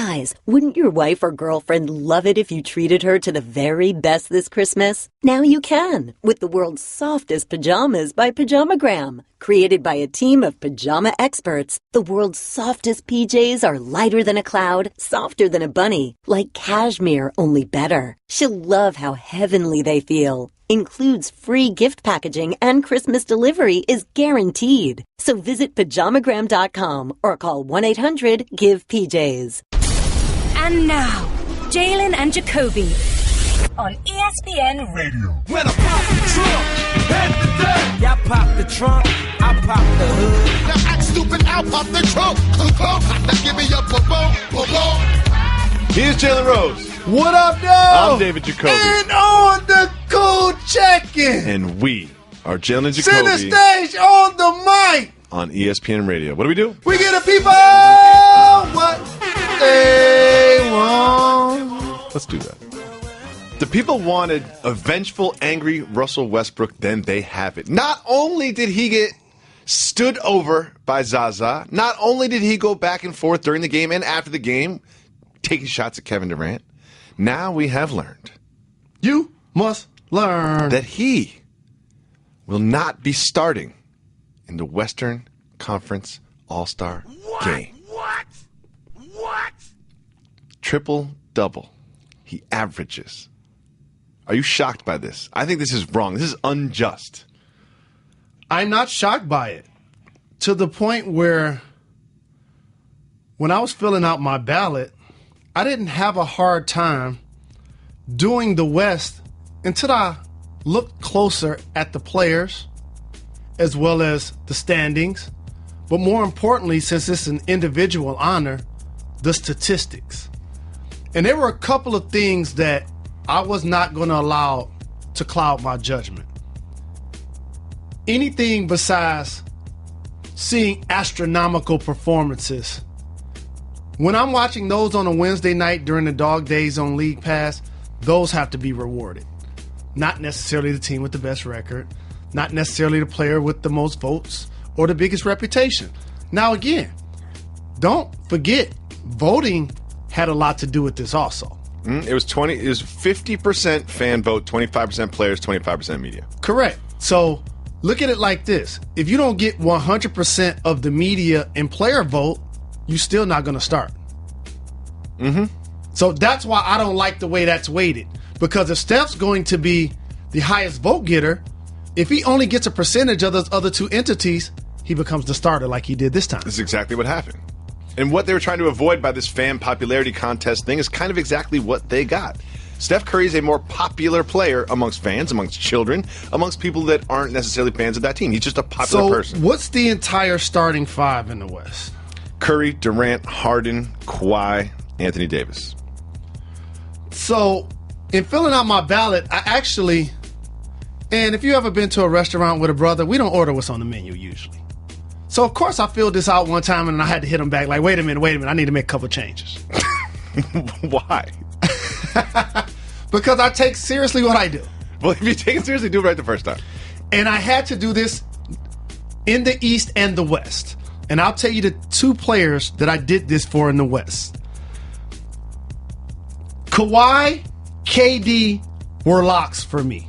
Guys, wouldn't your wife or girlfriend love it if you treated her to the very best this Christmas? Now you can, with the world's softest pajamas by Pajamagram. Created by a team of pajama experts, the world's softest PJs are lighter than a cloud, softer than a bunny, like cashmere, only better. She'll love how heavenly they feel. Includes free gift packaging and Christmas delivery is guaranteed. So visit pajamagram.com or call 1-800-GIVE-PJs. And now, Jalen and Jacoby on ESPN Radio. When I pop the trunk, head to death. Y'all pop the trunk, I pop the hood. Now act stupid, I'll pop the trunk. Now give me your boom. Here's Jalen Rose. What up, though? I'm David Jacoby. And on the cool check-in. And we are Jalen Jacoby. Center stage on the mic. On ESPN Radio. What do we do? We get the people what they want. Let's do that. The people wanted a vengeful, angry Russell Westbrook, then they have it. Not only did he get stood over by Zaza, not only did he go back and forth during the game and after the game, taking shots at Kevin Durant, now we have learned. You must learn. That he will not be starting in the Western Conference All-Star game. What? Triple-double. He averages. Are you shocked by this? I think this is wrong. This is unjust. I'm not shocked by it. To the point where when I was filling out my ballot, I didn't have a hard time doing the West until I looked closer at the players as well as the standings. But more importantly, since it's an individual honor, the statistics. And there were a couple of things that I was not going to allow to cloud my judgment. Anything besides seeing astronomical performances. When I'm watching those on a Wednesday night during the dog days on League Pass, those have to be rewarded. Not necessarily the team with the best record, not necessarily the player with the most votes or the biggest reputation. Now again, don't forget, voting had a lot to do with this also. It was 50% fan vote, 25% players, 25% media. Correct. So look at it like this. If you don't get 100% of the media and player vote, you're still not going to start. So that's why I don't like the way that's weighted. Because if Steph's going to be the highest vote getter, if he only gets a percentage of those other two entities, he becomes the starter like he did this time. This is exactly what happened. And what they were trying to avoid by this fan popularity contest thing is kind of exactly what they got. Steph Curry is a more popular player amongst fans, amongst children, amongst people that aren't necessarily fans of that team. He's just a popular person. So what's the entire starting five in the West? Curry, Durant, Harden, Kawhi, Anthony Davis. So in filling out my ballot, I actually, and if you ever been to a restaurant with a brother, we don't order what's on the menu usually. So, of course, I filled this out one time, and I had to hit him back like, wait a minute, I need to make a couple changes. Why? Because I take seriously what I do. Well, if you take it seriously, do it right the first time. And I had to do this in the East and the West. And I'll tell you the two players that I did this for in the West. Kawhi, KD were locks for me.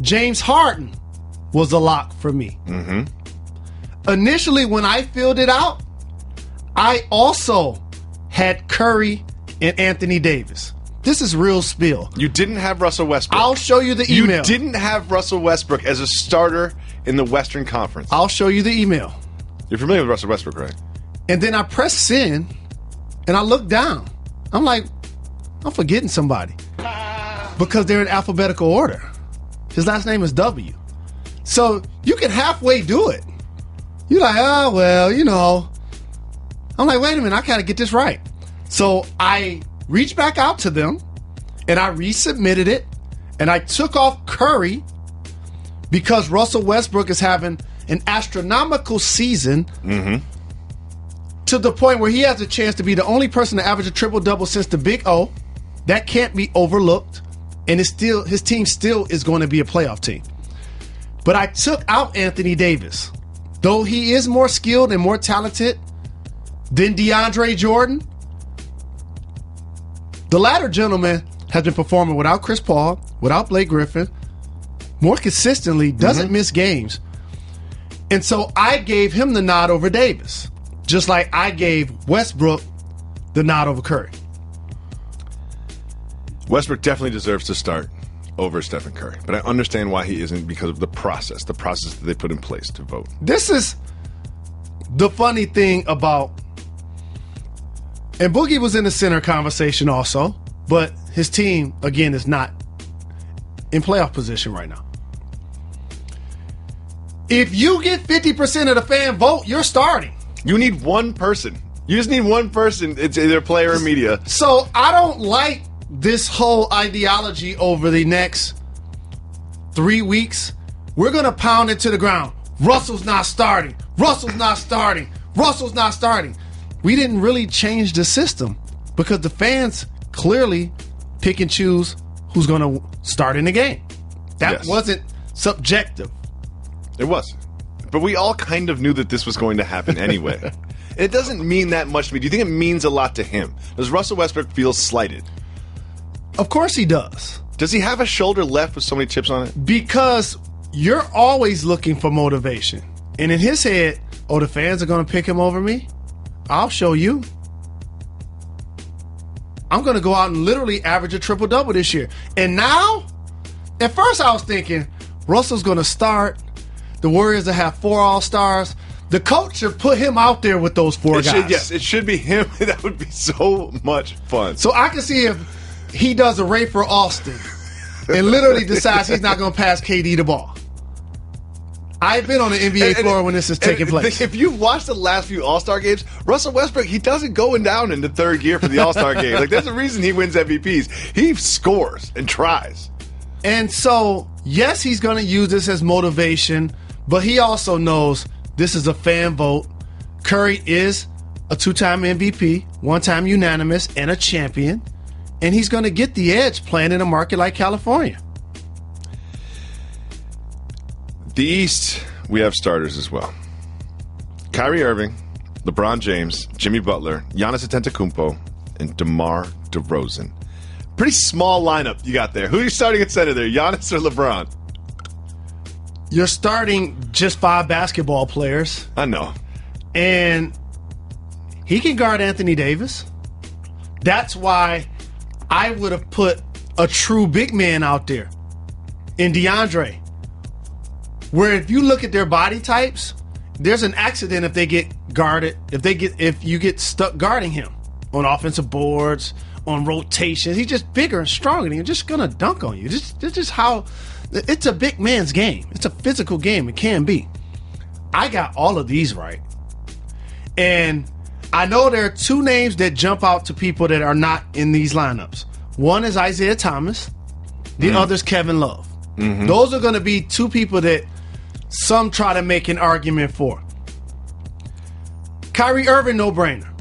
James Harden was a lock for me. Initially, when I filled it out, I also had Curry and Anthony Davis. This is real spill. You didn't have Russell Westbrook. I'll show you the email. You didn't have Russell Westbrook as a starter in the Western Conference. I'll show you the email. You're familiar with Russell Westbrook, right? And then I press send, and I look down. I'm like, I'm forgetting somebody. Because they're in alphabetical order. His last name is W. So you can halfway do it. You're like, oh, well, you know. I'm like, wait a minute, I got to get this right. So I reached back out to them, and I resubmitted it, and I took off Curry because Russell Westbrook is having an astronomical season to the point where he has a chance to be the only person to average a triple-double since the Big O. That can't be overlooked, and his team still is going to be a playoff team. But I took out Anthony Davis. Though he is more skilled and more talented, then DeAndre Jordan. The latter gentleman has been performing without Chris Paul, without Blake Griffin, more consistently, doesn't miss games. And so I gave him the nod over Davis, just like I gave Westbrook the nod over Curry. Westbrook definitely deserves to start over Stephen Curry, but I understand why he isn't because of the process that they put in place to vote. This is the funny thing about, and Boogie was in the center conversation also, but his team, again, is not in playoff position right now. If you get 50% of the fan vote, you're starting. You need one person. You just need one person. It's either player or media. So I don't like this whole ideology over the next 3 weeks. We're going to pound it to the ground. Russell's not starting. Russell's not starting. Russell's not starting. We didn't really change the system because the fans clearly pick and choose who's going to start in the game. That wasn't subjective. It was. But we all kind of knew that this was going to happen anyway. It doesn't mean that much to me. Do you think it means a lot to him? Does Russell Westbrook feel slighted? Of course he does. Does he have a shoulder left with so many chips on it? Because you're always looking for motivation. And in his head, oh, the fans are going to pick him over me? I'll show you. I'm going to go out and literally average a triple-double this year. And now, at first I was thinking, Russell's going to start. The Warriors will have 4 All-Stars. The coach should put him out there with those 4 guys. Yes, it should be him. That would be so much fun. So I can see if he does a Ray for Austin and literally decides he's not going to pass KD the ball. I've been on the NBA floor when this is taking place. If you've watched the last few All-Star games, Russell Westbrook, he doesn't going down in the third year for the All-Star game. Like, there's a reason he wins MVPs. He scores and tries. And so, yes, he's going to use this as motivation, but he also knows this is a fan vote. Curry is a 2-time MVP, 1-time unanimous, and a champion. And he's going to get the edge playing in a market like California. The East, we have starters as well. Kyrie Irving, LeBron James, Jimmy Butler, Giannis Antetokounmpo, and DeMar DeRozan. Pretty small lineup you got there. Who are you starting at center there, Giannis or LeBron? You're starting just 5 basketball players. I know. And he can guard Anthony Davis. That's why I would have put a true big man out there in DeAndre. Where if you look at their body types, there's an accident if they get guarded, if you get stuck guarding him on offensive boards, on rotations. He's just bigger and stronger, and he's just gonna dunk on you. This is how it's a big man's game. It's a physical game. It can be. I got all of these right. And I know there are 2 names that jump out to people that are not in these lineups. One is Isaiah Thomas. The other's Kevin Love. Mm-hmm. Those are going to be 2 people that some try to make an argument for. Kyrie Irving, no-brainer.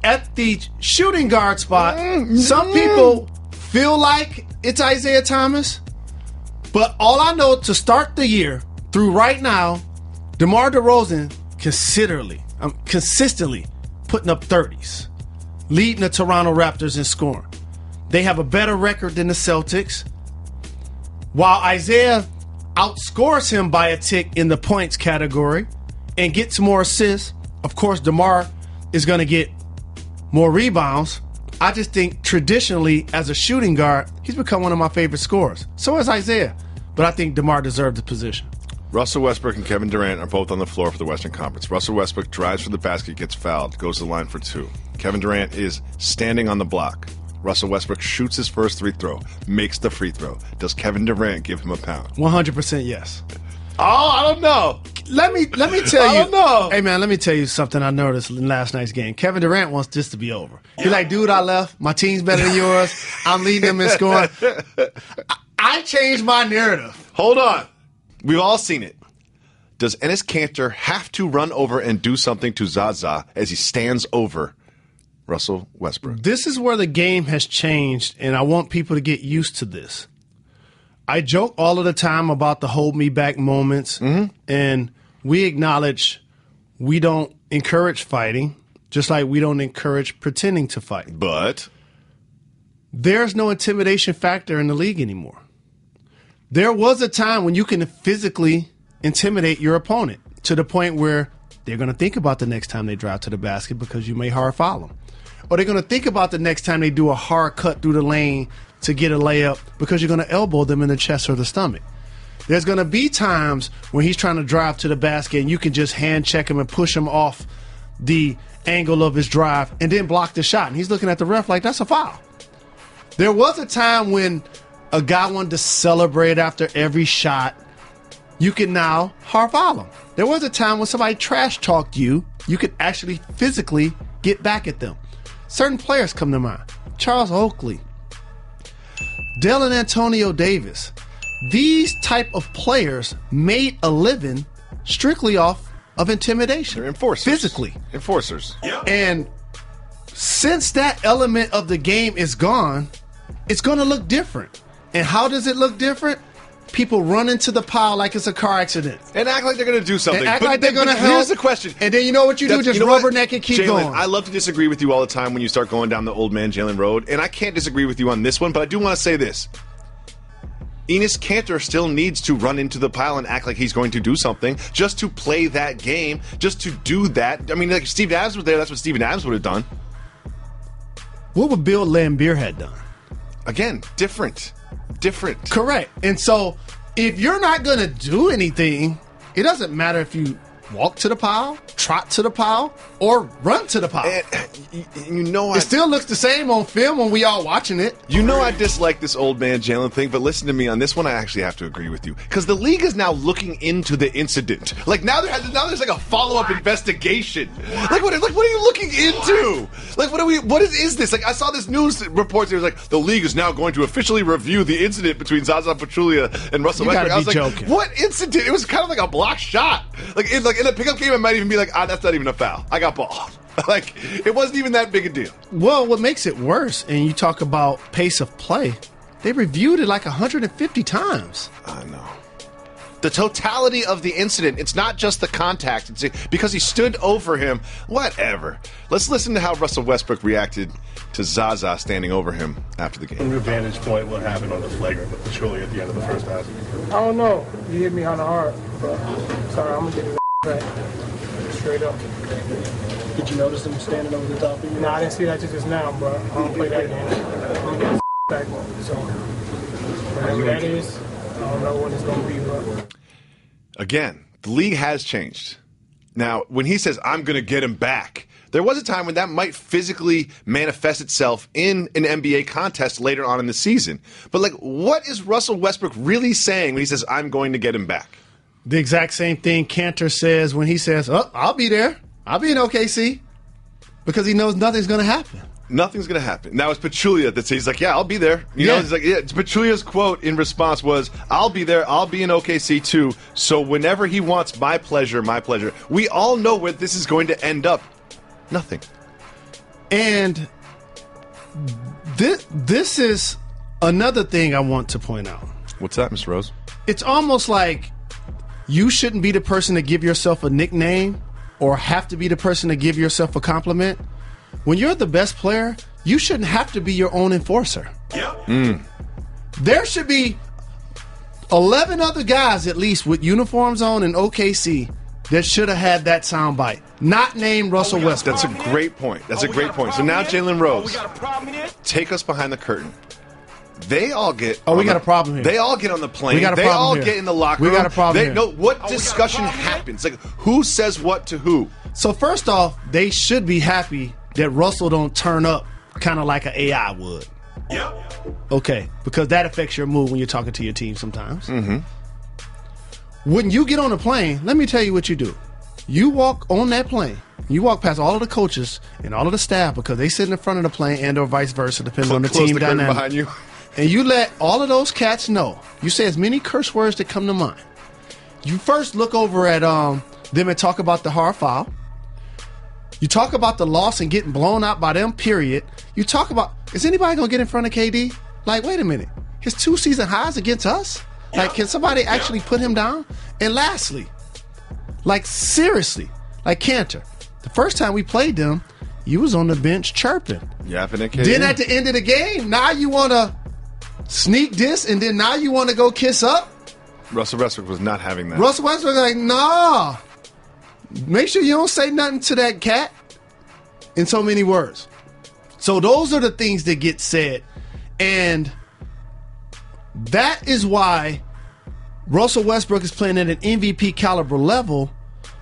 At the shooting guard spot, some people feel like it's Isaiah Thomas, but all I know to start the year through right now, DeMar DeRozan consistently putting up 30s, leading the Toronto Raptors in scoring. They have a better record than the Celtics. While Isaiah outscores him by a tick in the points category and gets more assists, of course, DeMar is going to get more rebounds. I just think traditionally, as a shooting guard, he's become one of my favorite scorers. So has Isaiah. But I think DeMar deserved the position. Russell Westbrook and Kevin Durant are both on the floor for the Western Conference. Russell Westbrook drives for the basket, gets fouled, goes to the line for 2. Kevin Durant is standing on the block. Russell Westbrook shoots his first free throw, makes the free throw. Does Kevin Durant give him a pound? 100% yes. Oh, I don't know. Let me tell you. I don't know. Hey, man, let me tell you something I noticed in last night's game. Kevin Durant wants this to be over. He's like, dude, I left. My team's better than yours. I'm leading them in scoring. I changed my narrative. Hold on. We've all seen it. Does Enes Kanter have to run over and do something to Zaza as he stands over Russell Westbrook? This is where the game has changed, and I want people to get used to this. I joke all of the time about the hold me back moments, and we acknowledge we don't encourage fighting, just like we don't encourage pretending to fight. But there's no intimidation factor in the league anymore. There was a time when you can physically intimidate your opponent to the point where they're going to think about the next time they drive to the basket because you may hard foul them. Or they're going to think about the next time they do a hard cut through the lane to get a layup because you're going to elbow them in the chest or the stomach. There's going to be times when he's trying to drive to the basket and you can just hand check him and push him off the angle of his drive and then block the shot. And he's looking at the ref like, that's a foul. There was a time when a guy wanted to celebrate after every shot. You can now hard foul him. There was a time when somebody trash talked you could actually physically get back at them. Certain players come to mind. Charles Oakley, Dale and Antonio Davis. These type of players made a living strictly off of intimidation. They're enforcers. Physically. Enforcers. Yep. And since that element of the game is gone, it's going to look different. And how does it look different? People run into the pile like it's a car accident. And act like they're going to do something. And act like they're going to help. Here's the question. And then you know what you do? Just rubberneck and keep Jalen, going. I love to disagree with you all the time when you start going down the old man Jalen road. And I can't disagree with you on this one, but I do want to say this. Enes Kanter still needs to run into the pile and act like he's going to do something just to play that game, just to do that. I mean, like if Steve Adams was there, that's what Steven Adams would have done. What would Bill Laimbeer had done? Again, different. Correct. And so if you're not going to do anything, it doesn't matter if you walk to the pile, trot to the pile, or run to the pile. And it still looks the same on film when we all watching it. You know I dislike this old man Jalen thing, but listen to me on this one. I actually have to agree with you because the league is now looking into the incident. Like now there's like a follow-up investigation. Like what are you looking into? Like what is this? Like I saw this news report. It was like the league is now going to officially review the incident between Zaza Pachulia and Russell Westbrook. I was like, joking. What incident? It was kind of like a block shot. Like in a pickup game, it might even be like, that's not even a foul. I got ball. Like, it wasn't even that big a deal. Well, what makes it worse, and you talk about pace of play, they reviewed it like 150 times. I know. The totality of the incident, it's not just the contact. It's because he stood over him. Whatever. Let's listen to how Russell Westbrook reacted to Zaza standing over him after the game. From your vantage point, what happened on the flagrant with Pachulia at the end of the first half? I don't know. He hit me kind of hard, but sorry, I'm going to get his back. Straight up. Did you notice him standing over the top of you? No, I didn't see that just now, bro. I don't play that game. I'm going to get his back. So, whatever that is, I don't know when it's going to be, bro. Again, the league has changed. Now, when he says, I'm going to get him back, there was a time when that might physically manifest itself in an NBA contest later on in the season. But, like, what is Russell Westbrook really saying when he says, I'm going to get him back? The exact same thing Kanter says when he says, I'll be there. I'll be in OKC. Because he knows nothing's going to happen. Nothing's going to happen. Now it's Pachulia that says, he's like, yeah, I'll be there. You know, he's like, yeah. Pachulia's quote in response was, I'll be there. I'll be in OKC too. So whenever he wants, my pleasure, my pleasure. We all know where this is going to end up. Nothing. And this is another thing I want to point out. What's that, Mr. Rose? It's almost like you shouldn't be the person to give yourself a nickname or have to be the person to give yourself a compliment. When you're the best player, you shouldn't have to be your own enforcer. Yep. There should be 11 other guys at least with uniforms on in OKC that should have had that soundbite. Not named Russell Westbrook. That's a great point. So now Jalen Rose, take us behind the curtain. They all get. We got a problem here. They all get on the plane. We got a problem all here. Get in the locker room. We got a problem here. No, what discussion happens? Like, who says what to who? So first off, they should be happy that Russell don't turn up kind of like an AI would. Yep. Okay, because that affects your mood when you're talking to your team sometimes. Mm-hmm. When you get on a plane, let me tell you what you do. You walk on that plane. You walk past all of the coaches and all of the staff because they sit in front of the plane and or vice versa, depending on the team dynamic. Behind you. And you let all of those cats know. You say as many curse words that come to mind. You first look over at them and talk about the hard foul. You talk about the loss and getting blown out by them, period. You talk about, is anybody going to get in front of KD? Like, wait a minute. His 2 season highs against us? Like, can somebody actually put him down? And lastly, like, seriously, like Kanter, The first time we played them, you was on the bench chirping. Yapping at KD. Then at the end of the game, now you want to sneak this, and then now you want to go kiss up? Russell Westbrook was not having that. Russell Westbrook was like, nah. Make sure you don't say nothing to that cat in so many words. So those are the things that get said. And that is why Russell Westbrook is playing at an MVP caliber level,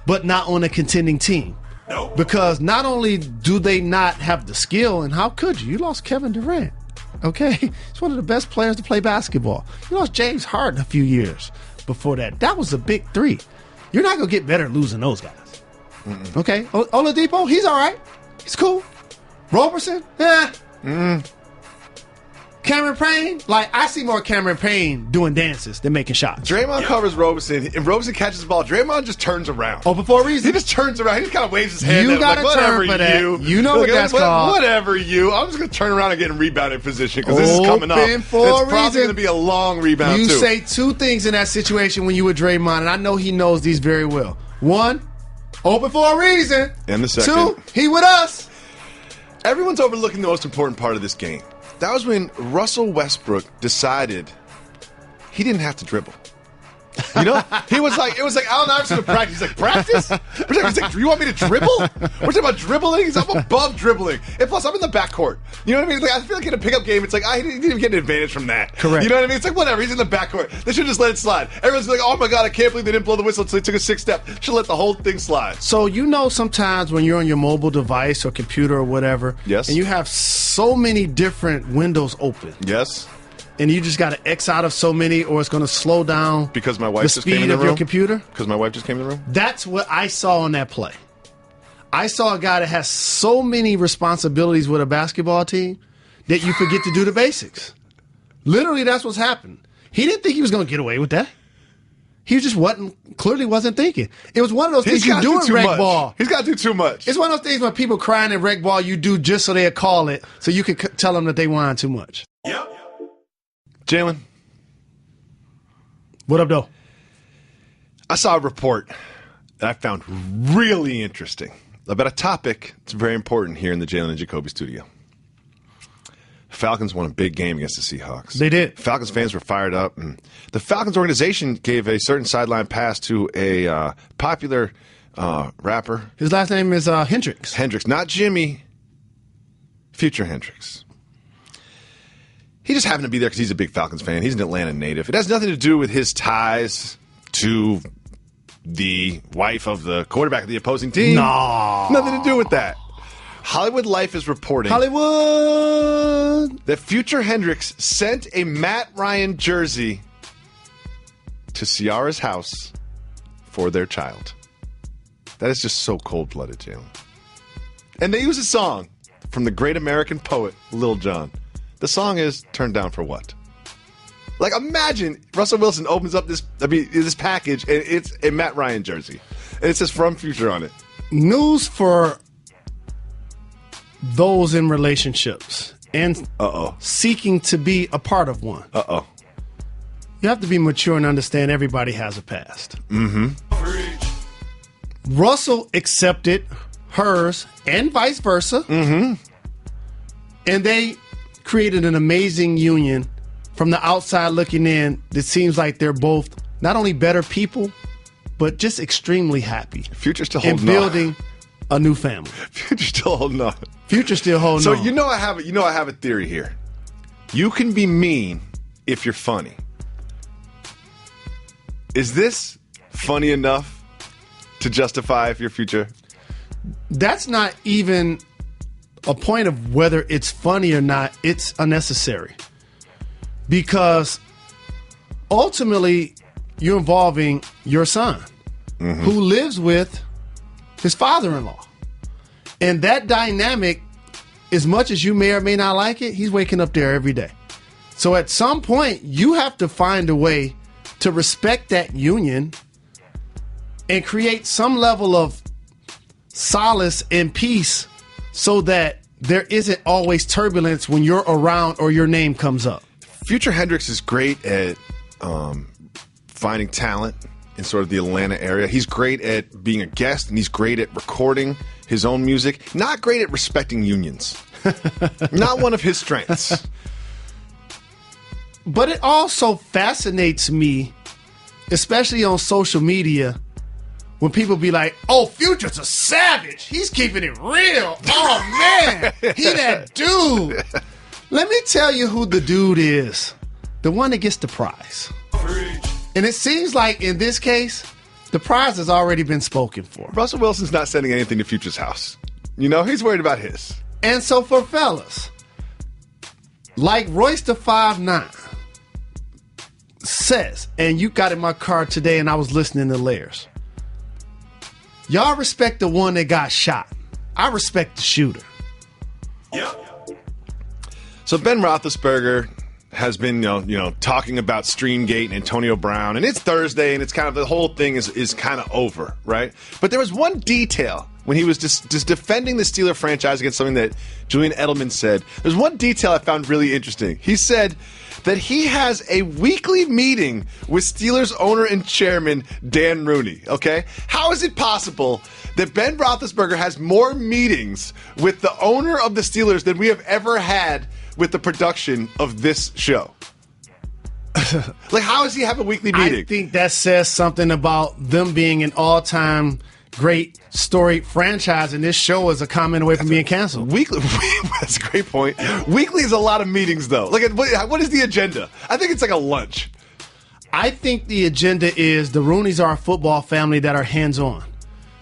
but not on a contending team. No. Because not only do they not have the skill, and how could you? You lost Kevin Durant. Okay? He's one of the best players to play basketball. You lost James Harden a few years before that. That was a big three. You're not going to get better losing those guys. Mm-mm. Okay? Oladipo, he's all right. He's cool. Roberson, Cameron Payne, I see more Cameron Payne doing dances than making shots. Draymond covers Roberson. If Roberson catches the ball, Draymond just turns around. Oh, before a reason? He just turns around. He just kind of waves his hand. You got to turn for that. You know what that's called. Whatever you. I'm just going to turn around and get in rebounding position because this is coming up. Open for a reason. It's probably going to be a long rebound, You too. say two things in that situation when you with Draymond, and I know he knows these very well. One, open for a reason. And the second. Two, he with us. Everyone's overlooking the most important part of this game. That was when Russell Westbrook decided he didn't have to dribble. You know? It was like Allen Iverson to practice. He's like, practice? He's like, do you want me to dribble? We're talking about dribbling? He's above dribbling. And plus, I'm in the backcourt. You know what I mean? I feel like in a pickup game, it's like, he didn't even get an advantage from that. Correct. You know what I mean? It's like, whatever. He's in the backcourt. They should just let it slide. Everyone's like, oh my God, I can't believe they didn't blow the whistle until they took a 6-step. Should let the whole thing slide. So, sometimes when you're on your mobile device or computer or whatever, yes, and you have so many different windows open. Yes. And you just got to X out of so many, or it's going to slow down because my wife the just came in speed the of room? Your computer. Because my wife just came in the room? That's what I saw on that play. I saw a guy that has so many responsibilities with a basketball team that you forget to do the basics. Literally, that's what's happened. He didn't think he was going to get away with that. He just clearly wasn't thinking. It was one of those things you do in rec ball. He's got to do too much. It's one of those things when people crying in rec ball, you do just so they'll call it, so you can tell them that they whine too much. Yep. Jalen. What up, though? I saw a report that I found really interesting about a topic that's very important here in the Jalen Jacoby studio. Falcons won a big game against the Seahawks. They did. Falcons fans were fired up, and the Falcons organization gave a certain sideline pass to a popular rapper. His last name is Hendricks. Hendricks, not Jimmy. Future Hendricks. He just happened to be there because he's a big Falcons fan. He's an Atlanta native. It has nothing to do with his ties to the wife of the quarterback of the opposing team. No. Nothing to do with that. Hollywood Life is reporting Hollywood that Future Hendricks sent a Matt Ryan jersey to Ciara's house for their child. That is just so cold-blooded, Jalen. And they use a song from the great American poet, Lil Jon. The song is Turned Down for What? Like, imagine Russell Wilson opens up this package, and it's a Matt Ryan jersey. And it says From Future on it. News for those in relationships and seeking to be a part of one. You have to be mature and understand everybody has a past. Mm-hmm. Russell accepted hers and vice versa. Mm-hmm. And they created an amazing union from the outside looking in. It seems like they're both not only better people, but just extremely happy. Future's still holding and building a new family. Future's still holding on. Future's still holding on. So I have a theory here. You can be mean if you're funny. Is this funny enough to justify if you're Future? That's not even a point of whether it's funny or not. It's unnecessary. Because ultimately, you're involving your son, who lives with his father-in-law. And that dynamic, as much as you may or may not like it, he's waking up there every day. So at some point, you have to find a way to respect that union and create some level of solace and peace so that there isn't always turbulence when you're around or your name comes up. Future Hendricks is great at finding talent in sort of the Atlanta area. He's great at being a guest, and he's great at recording his own music. Not great at respecting unions. Not one of his strengths. But it also fascinates me, especially on social media, when people be like, oh, Future's a savage. He's keeping it real. Oh, man. He that dude. Let me tell you who the dude is. The one that gets the prize. And it seems like in this case, the prize has already been spoken for. Russell Wilson's not sending anything to Future's house. You know, he's worried about his. And so for fellas, like Royce the 5'9" says, and you got in my car today and I was listening to Layers. Y'all respect the one that got shot. I respect the shooter. Yep. So Ben Roethlisberger has been, talking about Streamgate and Antonio Brown, and it's Thursday, and it's kind of the whole thing is kind of over, right? But there was one detail when he was just defending the Steeler franchise against something that Julian Edelman said. There's one detail I found really interesting. He said that he has a weekly meeting with Steelers owner and chairman Dan Rooney, okay? How is it possible that Ben Roethlisberger has more meetings with the owner of the Steelers than we have ever had with the production of this show? Like, how does he have a weekly meeting? I think that says something about them being an all-time great storied franchise, and this show is a comment away from being canceled. Weekly, that's a great point. Weekly is a lot of meetings, though. Like, what is the agenda? I think it's like a lunch. I think the agenda is the Rooneys are a football family that are hands-on,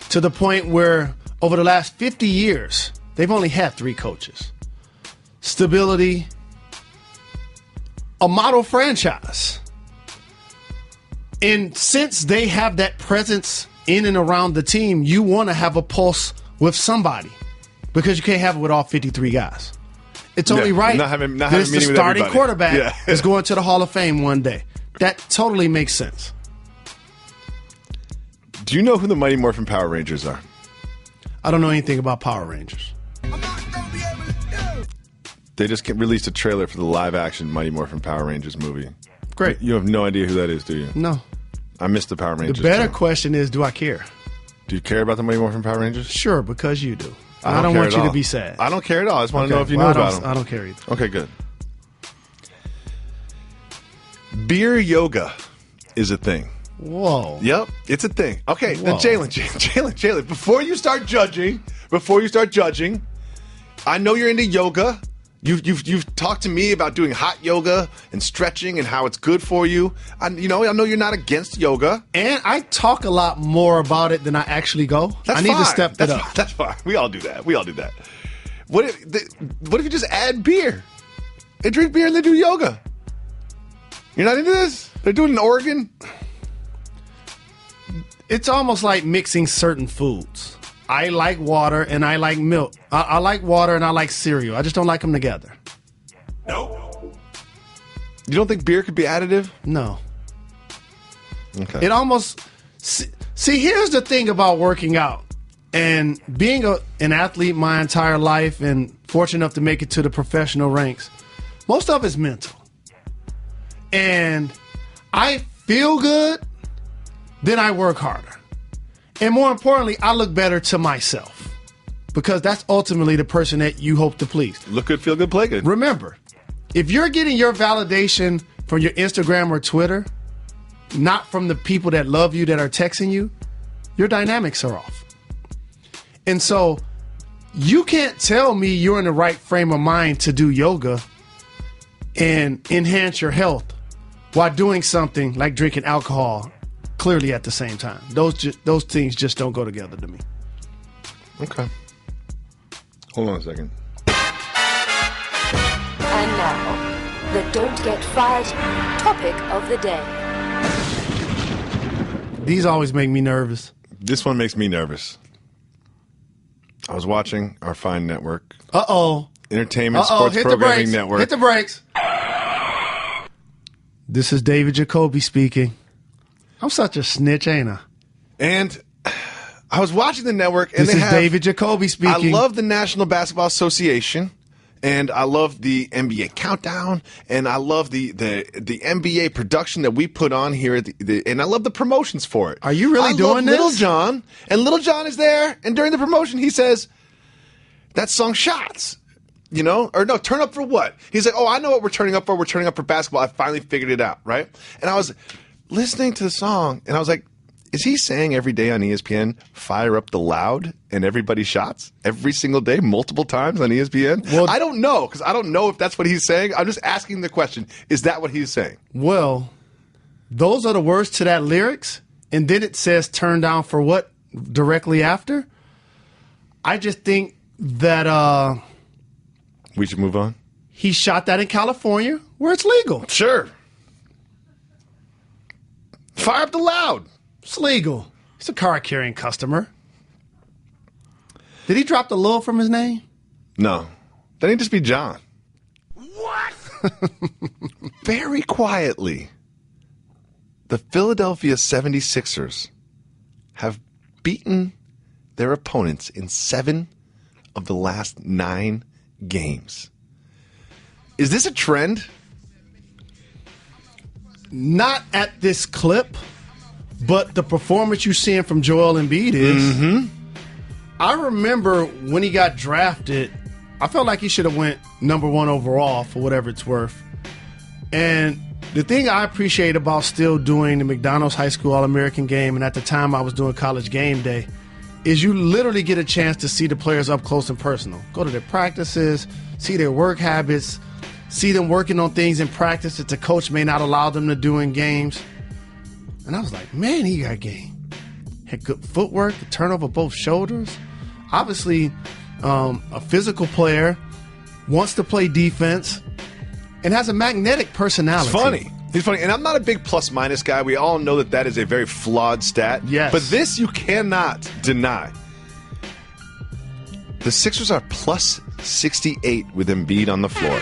to the point where over the last 50 years, they've only had 3 coaches. Stability, a model franchise. And since they have that presence in and around the team, you want to have a pulse with somebody because you can't have it with all 53 guys. It's only right not having that it's the starting quarterback Yeah. is going to the Hall of Fame one day. That totally makes sense. Do you know who the Mighty Morphin Power Rangers are? I don't know anything about Power Rangers. They just released a trailer for the live-action Mighty Morphin Power Rangers movie. Great. You have no idea who that is, do you? No. I missed the Power Rangers. The better too. question is, do I care? Do you care about the Mighty Morphin Power Rangers? Sure, because you do. I don't want you all. to be sad. I don't care at all. I just want to know if you well, know about them. I don't care either. Okay, good. Beer yoga is a thing. Whoa. Yep, it's a thing. Okay, Whoa. now Jalen, before you start judging, I know you're into yoga. You've talked to me about doing hot yoga and stretching and how it's good for you. I know you're not against yoga. And I talk a lot more about it than I actually go. That's I need fine. to step it up. That's fine. We all do that. What if you just add beer? They drink beer and they do yoga. You're not into this? They're doing it in Oregon? It's almost like mixing certain foods. I like water and I like milk. I like water and I like cereal. I just don't like them together. No. You don't think beer could be additive? No. Okay. It almost... See, here's the thing about working out and being an athlete my entire life and fortunate enough to make it to the professional ranks. Most of it's mental. And I feel good, then I work harder. And more importantly, I look better to myself because that's ultimately the person that you hope to please. Look good, feel good, play good. Remember, if you're getting your validation from your Instagram or Twitter, not from the people that love you that are texting you, your dynamics are off. And so you can't tell me you're in the right frame of mind to do yoga and enhance your health while doing something like drinking alcohol clearly at the same time. Those things just don't go together to me. Okay. Hold on a second. And now, the Don't Get Fired topic of the day. These always make me nervous. This one makes me nervous. I was watching our fine network. Entertainment Sports Hit Programming Network. Hit the brakes. This is David Jacoby speaking. I'm such a snitch, ain't I? And I was watching the network, and This is David Jacoby speaking. I love the National Basketball Association, And I love the NBA countdown, and I love the NBA production that we put on here, and I love the promotions for it. Are you really doing this? Little John, and Little John is there, and during the promotion he says, that song Shots, or no, turn up for what? He's like, oh, I know what we're turning up for. We're turning up for basketball. I finally figured it out, right? And I was listening to the song, and I was like, is he saying every day on ESPN, fire up the loud and everybody shots every single day, multiple times on ESPN? Well, I don't know, because I don't know if that's what he's saying. I'm just asking the question. Is that what he's saying? Well, those are the words to that lyrics, and then it says turn down for what directly after. I just think that we should move on. He shot that in California where it's legal. Sure. Fire up the loud. It's legal. He's a card-carrying customer. Did he drop the Lil from his name? No. Then he'd just be John. What? Very quietly, the Philadelphia 76ers have beaten their opponents in 7 of the last 9 games. Is this a trend? Not at this clip. But the performance you're seeing from Joel Embiid is. Mm-hmm. I remember when he got drafted, I felt like he should have went number 1 overall for whatever it's worth. And the thing I appreciate about still doing the McDonald's High School All-American game, and at the time I was doing College Game Day, is you literally get a chance to see the players up close and personal. Go to their practices, see their work habits, see them working on things in practice that the coach may not allow them to do in games. And I was like, man, he got game. Had good footwork, the turnover both shoulders. Obviously, a physical player, wants to play defense, and has a magnetic personality. He's funny. And I'm not a big plus-minus guy. We all know that is a very flawed stat. Yes. But this you cannot deny. The Sixers are plus 68 with Embiid on the floor.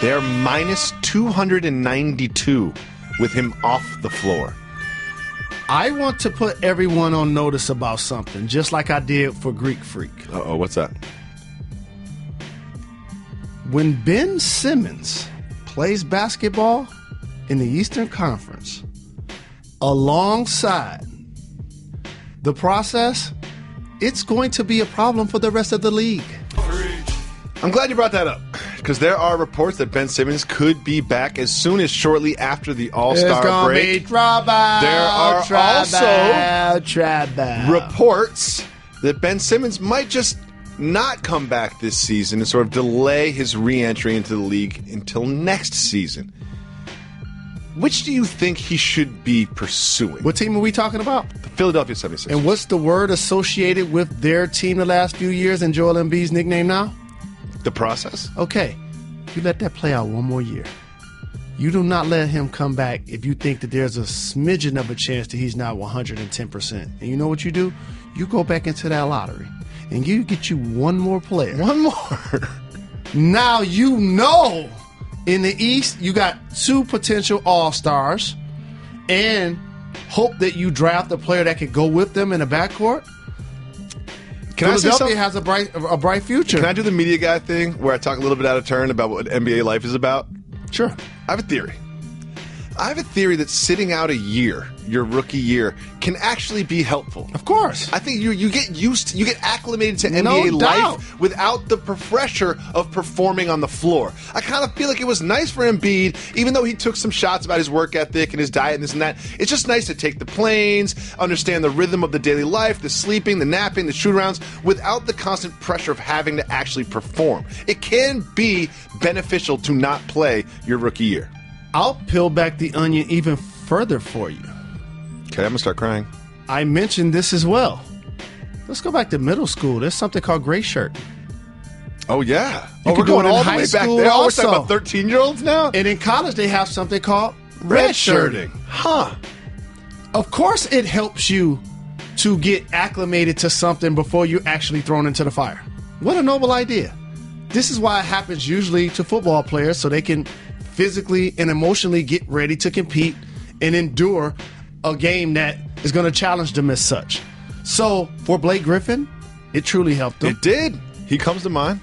They are minus 292 with him off the floor. I want to put everyone on notice about something, just like I did for Greek Freak. Uh-oh, what's that? When Ben Simmons plays basketball in the Eastern Conference alongside the process, it's going to be a problem for the rest of the league. I'm glad you brought that up, because there are reports that Ben Simmons could be back as soon as shortly after the All-Star break. There are also reports that Ben Simmons might just not come back this season and sort of delay his re-entry into the league until next season. Which do you think he should be pursuing? What team are we talking about? The Philadelphia 76ers. And what's the word associated with their team the last few years and Joel Embiid's nickname now? The process? Okay. You let that play out one more year. You do not let him come back if you think that there's a smidgen of a chance that he's not 110%. And you know what you do? You go back into that lottery and you get you one more player. One more. Now you know in the East you got 2 potential All-Stars and hope that you draft a player that could go with them in the backcourt. Philadelphia has a bright future. Can I do the media guy thing where I talk a little bit out of turn about what NBA life is about? Sure. I have a theory. I have a theory that sitting out a year, your rookie year, can actually be helpful. Of course. I think you get you get acclimated to NBA life without the pressure of performing on the floor. I kind of feel like it was nice for Embiid, even though he took some shots about his work ethic and his diet and this and that. It's just nice to take the planes, understand the rhythm of the daily life, the sleeping, the napping, the shoot-arounds, without the constant pressure of having to actually perform. It can be beneficial to not play your rookie year. I'll peel back the onion even further for you. Okay, I'm going to start crying. I mentioned this as well. Let's go back to middle school. There's something called gray shirt. Oh, yeah. We're going all the way back there. Oh, we're talking about 13-year-olds now? And in college, they have something called red shirting. Huh. Of course, it helps you to get acclimated to something before you're actually thrown into the fire. What a noble idea. This is why it happens usually to football players, so they can physically and emotionally get ready to compete and endure a game that is going to challenge them as such. So for Blake Griffin, it truly helped him. It did. He comes to mind.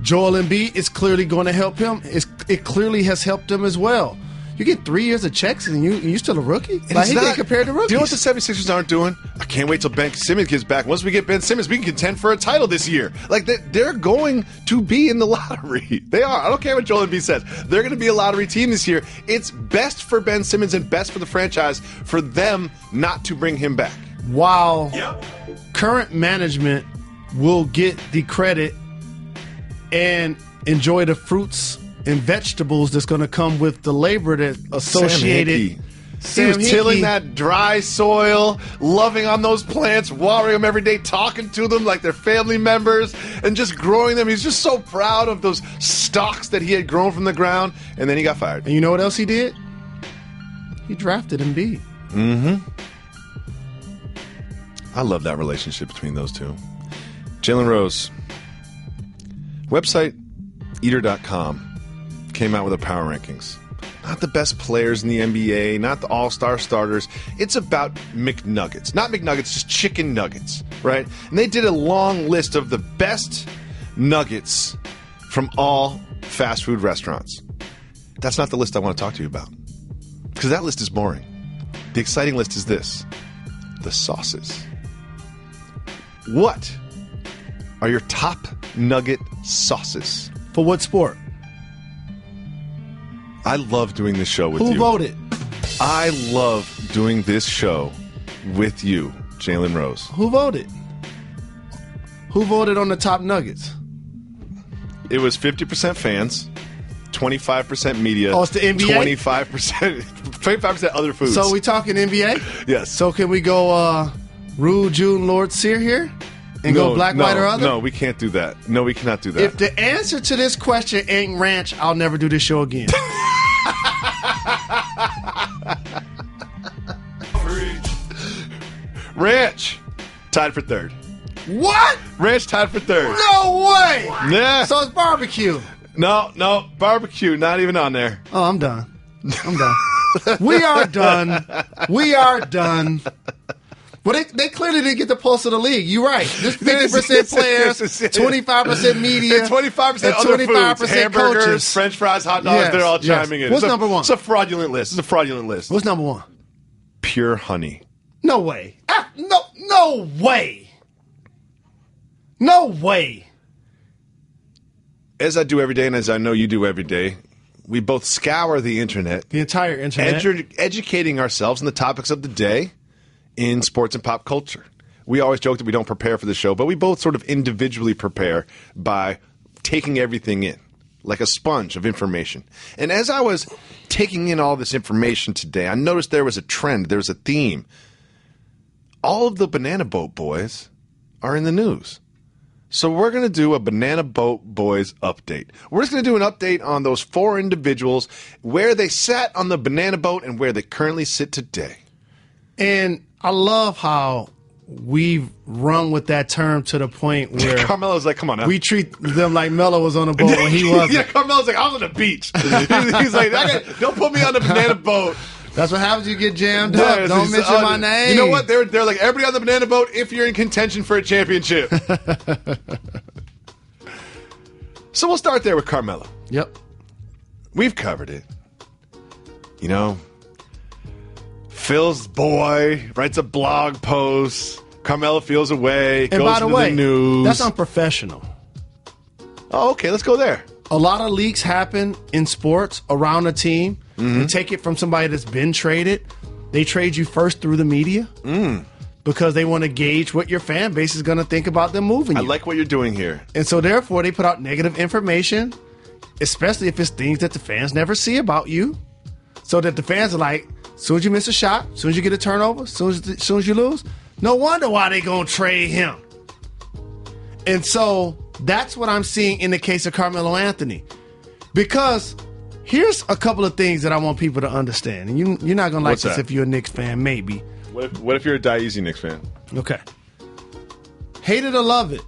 Joel Embiid is clearly going to help him. It clearly has helped him as well. You get 3 years of checks and you still a rookie? And like, he not, get compared to rookies. Do you know what the 76ers aren't doing? I can't wait till Ben Simmons gets back. Once we get Ben Simmons, we can contend for a title this year. Like, they're going to be in the lottery. They are. I don't care what Joel Embiid says. They're going to be a lottery team this year. It's best for Ben Simmons and best for the franchise for them not to bring him back. While current management will get the credit and enjoy the fruits and vegetables that's going to come with the labor that associated. He was tilling that dry soil, loving on those plants, watering them every day, talking to them like they're family members, and just growing them. He's just so proud of those stalks that he had grown from the ground, and then he got fired. And you know what else he did? He drafted Embiid. Mm-hmm. I love that relationship between those two. Jalen Rose. Website Eater.com came out with a power rankings. Not the best players in the NBA, not the all-star starters. It's about McNuggets. Not McNuggets, just chicken nuggets, right? And they did a long list of the best nuggets from all fast food restaurants. That's not the list I want to talk to you about, because that list is boring. The exciting list is this: the sauces. What are your top nugget sauces? For what sport? I love doing this show with you. Who voted? I love doing this show with you, Jalen Rose. Who voted? Who voted on the top nuggets? It was 50% fans, 25% media. Oh, it's the NBA? 25% other foods. So we talking NBA? Yes. So can we go Rue, June, Lord, Sear here? And go black, white, or other? No, we can't do that. No, we cannot do that. If the answer to this question ain't ranch, I'll never do this show again. Ranch, tied for third. What? Ranch tied for third. No way! Yeah. So it's barbecue. No, barbecue, not even on there. Oh, I'm done. We are done. We are done. Well, they clearly didn't get the pulse of the league. You're right. This 50% players, 25% media, and 25% other 25% foods. Hamburgers, coaches. French fries, hot dogs, they're all chiming in. What's number one? It's a fraudulent list. It's a fraudulent list. What's number one? Pure honey. No way. No way. No way. As I do every day, and as I know you do every day, we both scour the internet. The entire internet. Educating ourselves on the topics of the day in sports and pop culture. We always joke that we don't prepare for the show, but we both sort of individually prepare by taking everything in, like a sponge of information. And as I was taking in all this information today, I noticed there was a trend, there was a theme. All of the Banana Boat Boys are in the news. So we're going to do a Banana Boat Boys update. We're just going to do an update on those four individuals, where they sat on the banana boat and where they currently sit today. And I love how we've run with that term to the point where Carmelo's like, come on now. We treat them like Melo was on the boat when he wasn't. Yeah, Carmelo's like, I was on the beach. He's like, don't put me on the banana boat. That's what happens. You get jammed up. Don't mention my name. You know what? They're like, everybody on the banana boat if you're in contention for a championship. So we'll start there with Carmelo. Yep. We've covered it. You know, Phil's boy writes a blog post. Carmelo feels away. And goes by the to way, the news. that's unprofessional. Oh, okay. Let's go there. A lot of leaks happen in sports around a team. They take it from somebody that's been traded. They trade you first through the media because they want to gauge what your fan base is going to think about them moving you. I like what you're doing here. And so therefore they put out negative information, especially if it's things that the fans never see about you. So that the fans are like, as soon as you miss a shot, as soon as you get a turnover, as soon as you lose, no wonder why they going to trade him. And so that's what I'm seeing in the case of Carmelo Anthony. Because here's a couple of things that I want people to understand. And you're not going to like What's this that? if you're a Knicks fan, maybe. What if you're a Die Easy Knicks fan? Okay. Hate it or love it,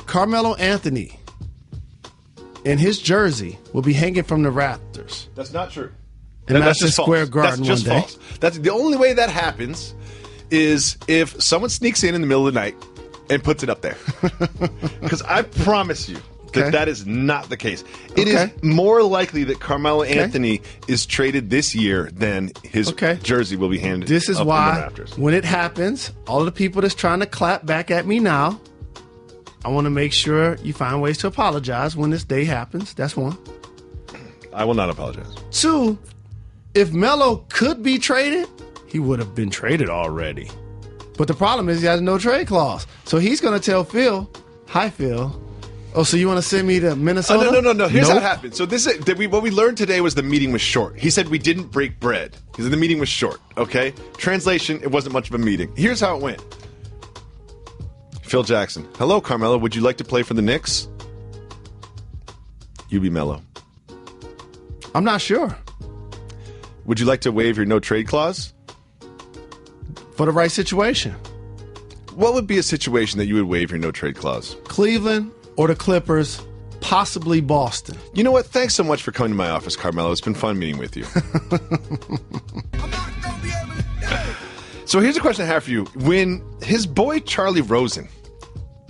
Carmelo Anthony and his jersey will be hanging from the rafters. That's not true. And that's just Square false. Garden That's just one day. false. That's the only way that happens is if someone sneaks in the middle of the night and puts it up there. Because I promise you, Okay. That is not the case. It is more likely that Carmelo Anthony is traded this year than his jersey will be handed. This is up why, in the rafters. when it happens, all of the people that's trying to clap back at me now, I want to make sure you find ways to apologize when this day happens. That's one. I will not apologize. Two, if Melo could be traded, he would have been traded already. But the problem is he has no trade clause. So he's going to tell Phil, hi, Phil. Oh, so you want to send me to Minnesota? No. Here's how it happened. So what we learned today was the meeting was short. He said we didn't break bread. He said the meeting was short, okay? Translation, it wasn't much of a meeting. Here's how it went. Phil Jackson. Hello, Carmelo. Would you like to play for the Knicks? You be Melo. I'm not sure. Would you like to waive your no-trade clause? For the right situation. What would be a situation that you would waive your no-trade clause? Cleveland or the Clippers, possibly Boston. You know what? Thanks so much for coming to my office, Carmelo. It's been fun meeting with you. So here's a question I have for you. When his boy Charlie Rosen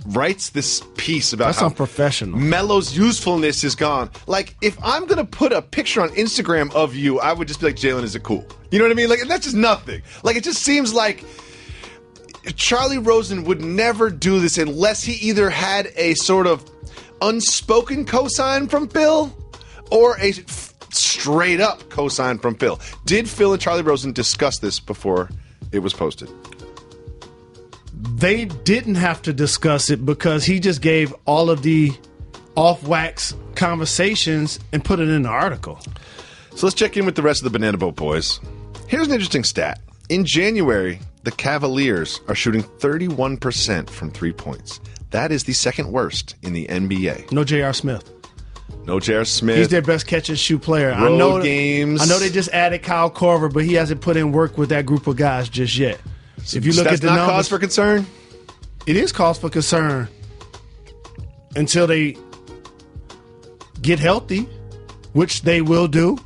writes this piece about That's how unprofessional. Melo's usefulness is gone. Like, if I'm going to put a picture on Instagram of you, I would just be like, Jalen, is it cool? You know what I mean? Like, that's just nothing. Like, it just seems like Charlie Rosen would never do this unless he either had a sort of unspoken cosign from Phil or a straight up cosign from Phil. Did Phil and Charlie Rosen discuss this before it was posted? They didn't have to discuss it because he just gave all of the off-wax conversations and put it in the article. So let's check in with the rest of the Banana Boat boys. Here's an interesting stat. In January, the Cavaliers are shooting 31% from 3 points. That is the second worst in the NBA. No J.R. Smith. No J.R. Smith. He's their best catch-and-shoot player. Road games. I know they just added Kyle Korver, but he hasn't put in work with that group of guys just yet. If you look at the not numbers, cause for concern? It is cause for concern until they get healthy, which they will do,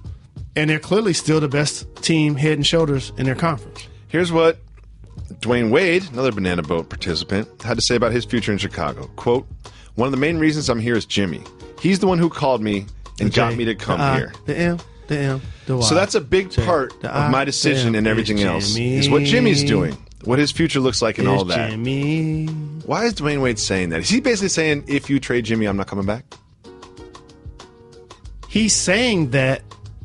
and they're clearly still the best team head and shoulders in their conference. Here's what Dwayne Wade, another Banana Boat participant, had to say about his future in Chicago. Quote, one of the main reasons I'm here is Jimmy. He's the one who called me and got me to come here. The M, the Y. So that's a big part of my decision and everything else is what Jimmy's doing. What his future looks like and all that. Jimmy. Why is Dwayne Wade saying that? Is he basically saying, if you trade Jimmy, I'm not coming back? He's saying that,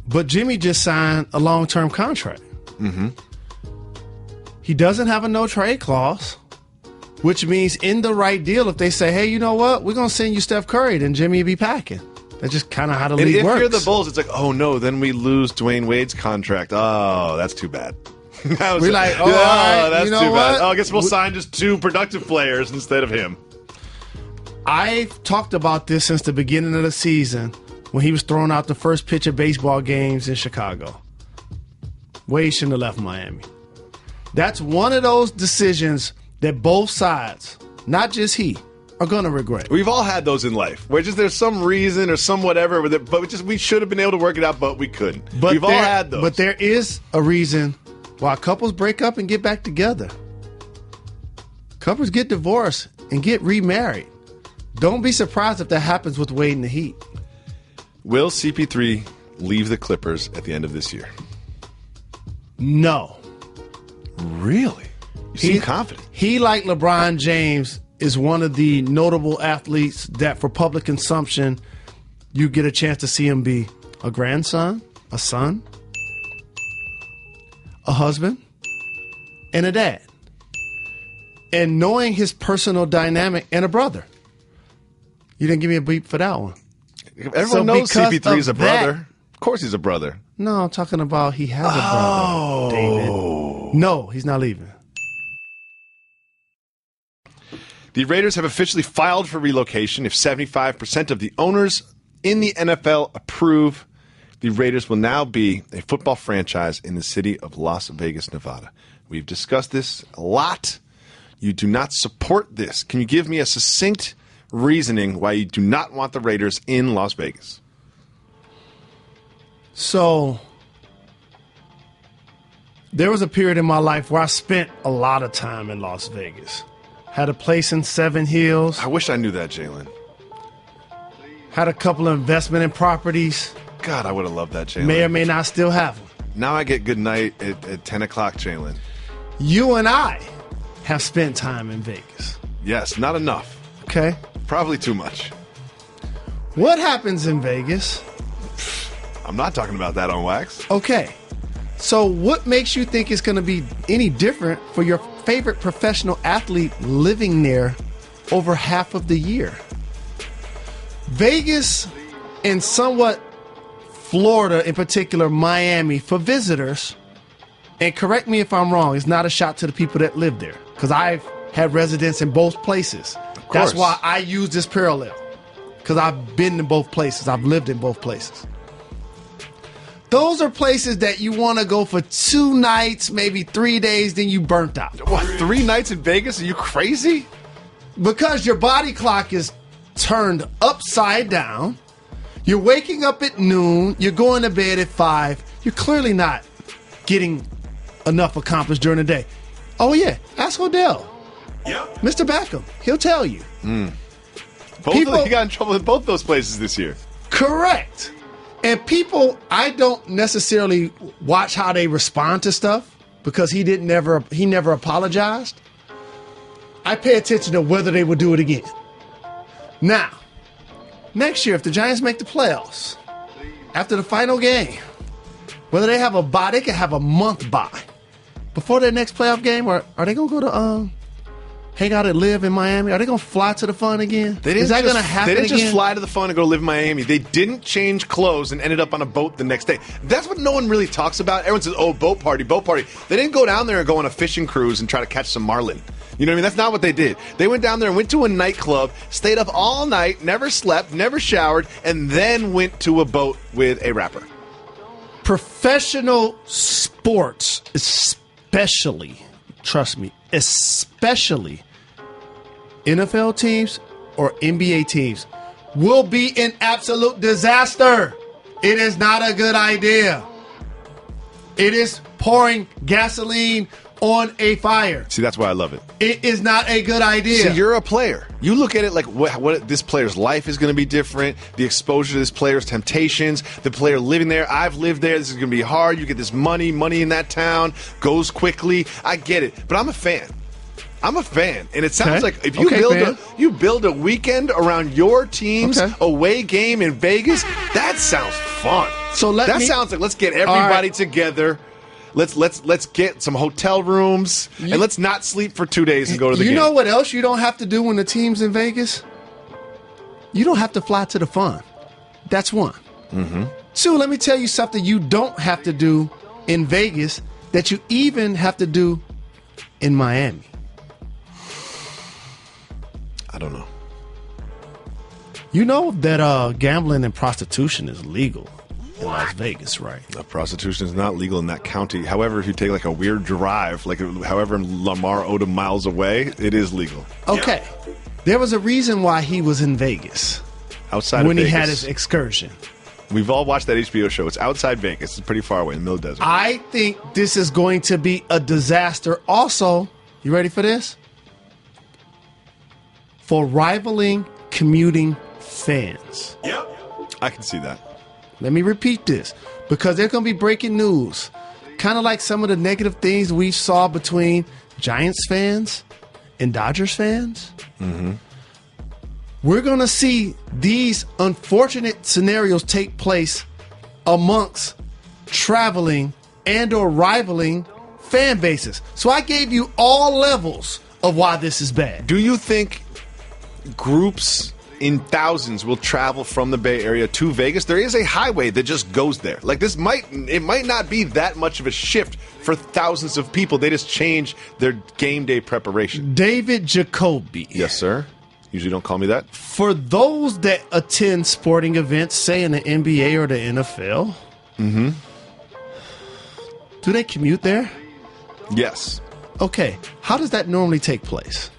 but Jimmy just signed a long-term contract. Mm-hmm. He doesn't have a no-trade clause, which means in the right deal, if they say, hey, you know what? We're going to send you Steph Curry, then Jimmy will be packing. That's just kind of how the league works. If you're the Bulls, it's like, oh, no, then we lose Dwayne Wade's contract. Oh, that's too bad. We're like, all right, that's you know too what? bad. Oh, I guess we'll sign just two productive players instead of him. I've talked about this since the beginning of the season when he was throwing out the first pitch of baseball games in Chicago. Wade shouldn't have left Miami. That's one of those decisions that both sides, not just he, are going to regret. We've all had those in life where just there's some reason or some whatever, with it, but we should have been able to work it out, but we couldn't. We've all had those. But there is a reason why couples break up and get back together. Couples get divorced and get remarried. Don't be surprised if that happens with Wade and the Heat. Will CP3 leave the Clippers at the end of this year? No. Really? You seem confident. He, like LeBron James, is one of the notable athletes that for public consumption, you get a chance to see him be a grandson, a son, a husband, and a dad. And knowing his personal dynamic, and a brother. You didn't give me a beep for that one. Everyone knows CP3 is a brother. Of course he's a brother. No, I'm talking about he has a brother, David. No, he's not leaving. The Raiders have officially filed for relocation. If 75% of the owners in the NFL approve, the Raiders will now be a football franchise in the city of Las Vegas, Nevada. We've discussed this a lot. You do not support this. Can you give me a succinct reasoning why you do not want the Raiders in Las Vegas? So, there was a period in my life where I spent a lot of time in Las Vegas. Had a place in Seven Hills. I wish I knew that, Jalen. Had a couple of investment in properties. God, I would have loved that, Jalen. May or may not still have them. Now I get good night at 10 o'clock, Jalen. You and I have spent time in Vegas. Yes, not enough. Okay. Probably too much. What happens in Vegas? I'm not talking about that on wax. Okay. So what makes you think it's going to be any different for your favorite professional athlete living there over half of the year? Vegas and somewhat Florida, in particular Miami, for visitors, and correct me if I'm wrong, it's not a shot to the people that live there, because I've had residence in both places. That's why I use this parallel, because I've been in both places. I've lived in both places. Those are places that you want to go for 2 nights, maybe 3 days, then you burnt out. What, 3 nights in Vegas? Are you crazy? Because your body clock is turned upside down. You're waking up at noon. You're going to bed at 5. You're clearly not getting enough accomplished during the day. Oh, yeah. Ask Odell. Yep. Mr. Beckham. He'll tell you. He got in trouble in both those places this year. Correct. And people, I don't necessarily watch how they respond to stuff because he never apologized. I pay attention to whether they will do it again. Now, next year, if the Giants make the playoffs, after the final game, whether they have a bye, they can have a month bye before their next playoff game, or are they going to go to hang out and live in Miami? Are they going to fly to the Fun again? Is that going to happen again? They didn't just fly to the Fun and go live in Miami. They didn't change clothes and ended up on a boat the next day. That's what no one really talks about. Everyone says, oh, boat party, boat party. They didn't go down there and go on a fishing cruise and try to catch some marlin. You know what I mean? That's not what they did. They went down there and went to a nightclub, stayed up all night, never slept, never showered, and then went to a boat with a rapper. Professional sports, especially, trust me, especially NFL teams or NBA teams, will be an absolute disaster. It is not a good idea. It is pouring gasoline on a fire. See, that's why I love it. It is not a good idea. See, you're a player. You look at it like what this player's life is going to be different, the exposure to this player's temptations, the player living there. I've lived there. This is going to be hard. You get this money in that town, goes quickly. I get it. But I'm a fan. And it sounds like if you build a weekend around your team's away game in Vegas, that sounds fun. So sounds like let's get everybody together. Let's get some hotel rooms and let's not sleep for 2 days and go to the game. You know what else you don't have to do when the team's in Vegas? You don't have to fly to the Fun. That's one. Mm-hmm. 2, let me tell you something you don't have to do in Vegas that you even have to do in Miami. I don't know. You know that gambling and prostitution is legal in Las Vegas, right? Prostitution is not legal in that county. However, if you take like a weird drive, like however Lamar Odom miles away, it is legal. Okay. Yeah. There was a reason why he was in Vegas. Outside when of Vegas. He had his excursion. We've all watched that HBO show. It's outside Vegas. It's pretty far away in the middle of the desert. I think this is going to be a disaster. Also, you ready for this? For rivaling commuting fans. Yep. I can see that. Let me repeat this, because there's going to be breaking news. Kind of like some of the negative things we saw between Giants fans and Dodgers fans. Mm-hmm. We're going to see these unfortunate scenarios take place amongst traveling and or rivaling fan bases. So I gave you all levels of why this is bad. Do you think groups in thousands will travel from the Bay Area to Vegas? There is a highway that just goes there. Like it might not be that much of a shift for thousands of people. They just change their game day preparation. David Jacoby. Yes, sir. Usually don't call me that. For those that attend sporting events, say in the NBA or the NFL, do they commute there? Yes. Okay. How does that normally take place?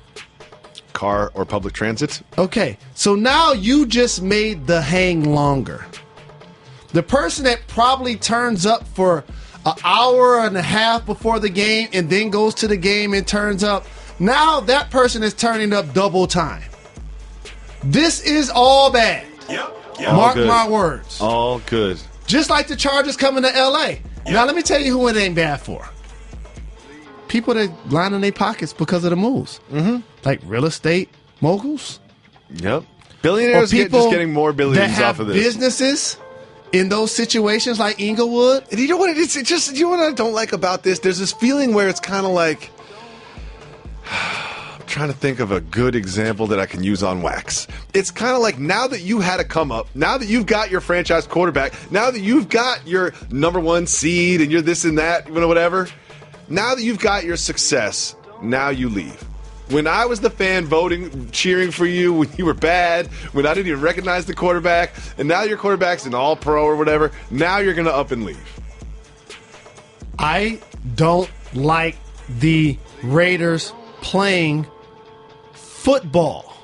Car or public transit. Okay, so now you just made the hang longer. The person that probably turns up for an hour and a half before the game and then goes to the game and turns up, now that person is turning up double time. This is all bad. Yep. Mark my words. All good. Just like the Chargers coming to L.A. Now, let me tell you who it ain't bad for. People that line in their pockets because of the moves. Mm-hmm. Like real estate moguls. Yep. Billionaires just getting more billions off of this. Businesses in those situations like Inglewood. And you know what? It's just, you know what I don't like about this? There's this feeling where it's kind of like, I'm trying to think of a good example that I can use on wax. It's kind of like now that you had a come up, now that you've got your franchise quarterback, now that you've got your number one seed and you're this and that, whatever, now that you've got your success, now you leave. When I was the fan voting, cheering for you when you were bad, when I didn't even recognize the quarterback, and now your quarterback's an all-pro or whatever, now you're going to up and leave. I don't like the Raiders playing football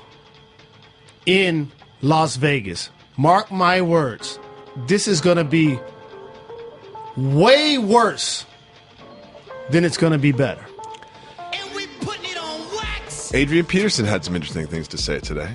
in Las Vegas. Mark my words. This is going to be way worse than it's going to be better. Adrian Peterson had some interesting things to say today.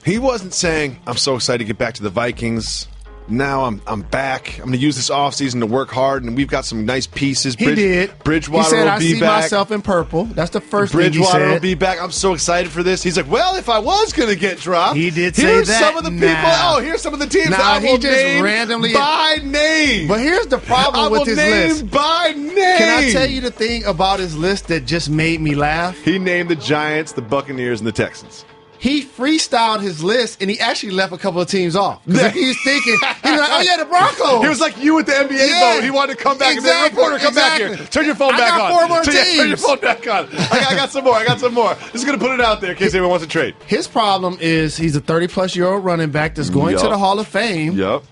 He wasn't saying, I'm so excited to get back to the Vikings. Now I'm back. I'm going to use this offseason to work hard, and we've got some nice pieces. He did. Bridgewater he said, will be back. I see myself in purple. That's the first thing he said. Bridgewater will be back. I'm so excited for this. He's like, well, if I was going to get dropped, he did say here's that. Some of the people. Oh, here's some of the teams that I will name randomly by name. But here's the problem with his list. By name. Can I tell you the thing about his list that just made me laugh? He named the Giants, the Buccaneers, and the Texans. He freestyled his list, and he actually left a couple of teams off. Because he was thinking, he was like, oh, yeah, the Broncos. He was like you with the NBA vote. He wanted to come back and say, reporter, come back here. Turn your phone back on. I got 4 more teams. Turn your phone back on. I got some more. Just going to put it out there in case anyone wants to trade. His problem is he's a 30-plus-year-old running back that's going to the Hall of Fame. Yep.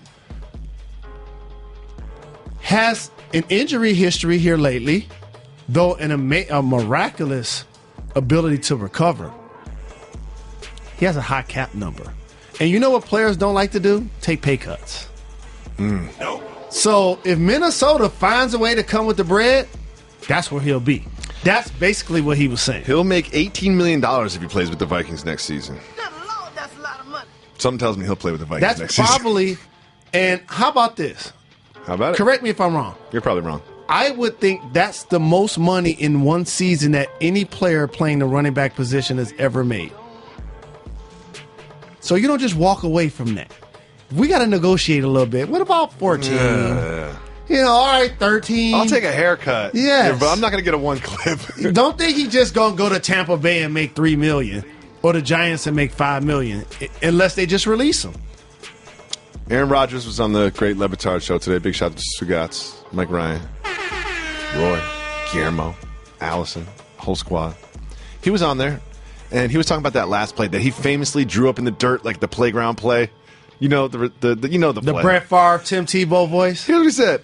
Has an injury history here lately, though a miraculous ability to recover. He has a high cap number. And you know what players don't like to do? Take pay cuts. No. So if Minnesota finds a way to come with the bread, that's where he'll be. That's basically what he was saying. He'll make $18 million if he plays with the Vikings next season. That's a lot of money. Something tells me he'll play with the Vikings next season. That's probably, and how about this? How about it? Correct me if I'm wrong. You're probably wrong. I would think that's the most money in one season that any player playing the running back position has ever made. So you don't just walk away from that. We got to negotiate a little bit. What about 14? You know, all right, 13. I'll take a haircut. Yes. But I'm not going to get a one clip. Don't think he just going to go to Tampa Bay and make $3 million or the Giants and make $5 million unless they just release him. Aaron Rodgers was on the Great Levitard show today. Big shout out to Sugats, Mike Ryan, Roy, Guillermo, Allison, whole squad. He was on there. And he was talking about that last play that he famously drew up in the dirt, like the playground play. You know the play. Brett Favre, Tim Tebow voice. Here's what he said.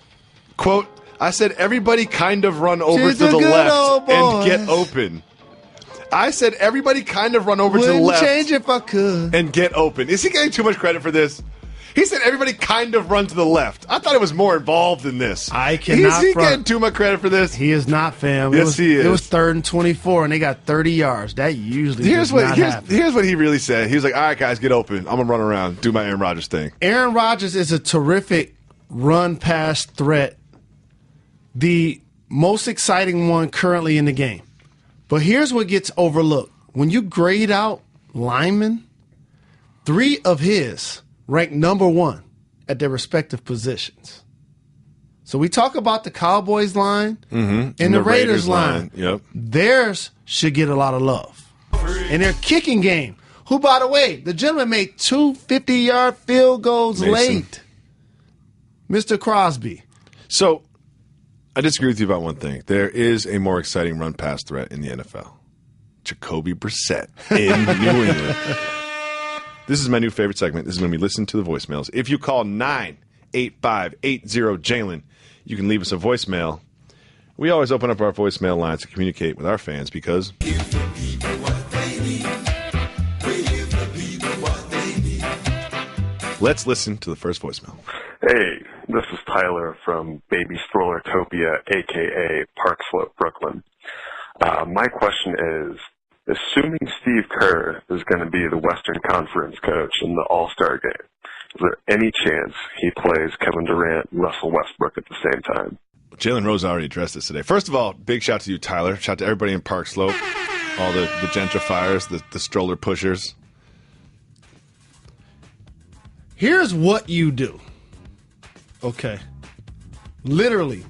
Quote, I said, everybody kind of run over to the left and get open. I said, everybody kind of run over to the left. Wouldn't change if I could. And get open. Is he getting too much credit for this? He said everybody kind of run to the left. I thought it was more involved than this. I cannot. Is he getting too much credit for this? He is not, fam. Yes, he is. It was 3rd and 24, and they got 30 yards. That usually does not happen. Here's what he really said. He was like, all right, guys, get open. I'm going to run around, do my Aaron Rodgers thing. Aaron Rodgers is a terrific run-pass threat, the most exciting one currently in the game. But here's what gets overlooked. When you grade out linemen, 3 of his ranked number 1 at their respective positions. So we talk about the Cowboys line and the Raiders line. Yep. Theirs should get a lot of love. And their kicking game, who, by the way, the gentleman made 2 50-yard field goals late. Mr. Crosby. So I disagree with you about one thing. There is a more exciting run-pass threat in the NFL. Jacoby Brissett in New England. This is my new favorite segment. This is when we listen to the voicemails. If you call 98580-JALEN, you can leave us a voicemail. We always open up our voicemail lines to communicate with our fans because let's listen to the first voicemail. Hey, this is Tyler from Baby Strollertopia, a.k.a. Park Slope, Brooklyn. My question is, assuming Steve Kerr is going to be the Western Conference coach in the All-Star game, is there any chance he plays Kevin Durant and Russell Westbrook at the same time? Jalen Rose already addressed this today. First of all, big shout to you, Tyler. Shout to everybody in Park Slope, all the gentrifiers, the stroller pushers. Here's what you do. Okay. Literally,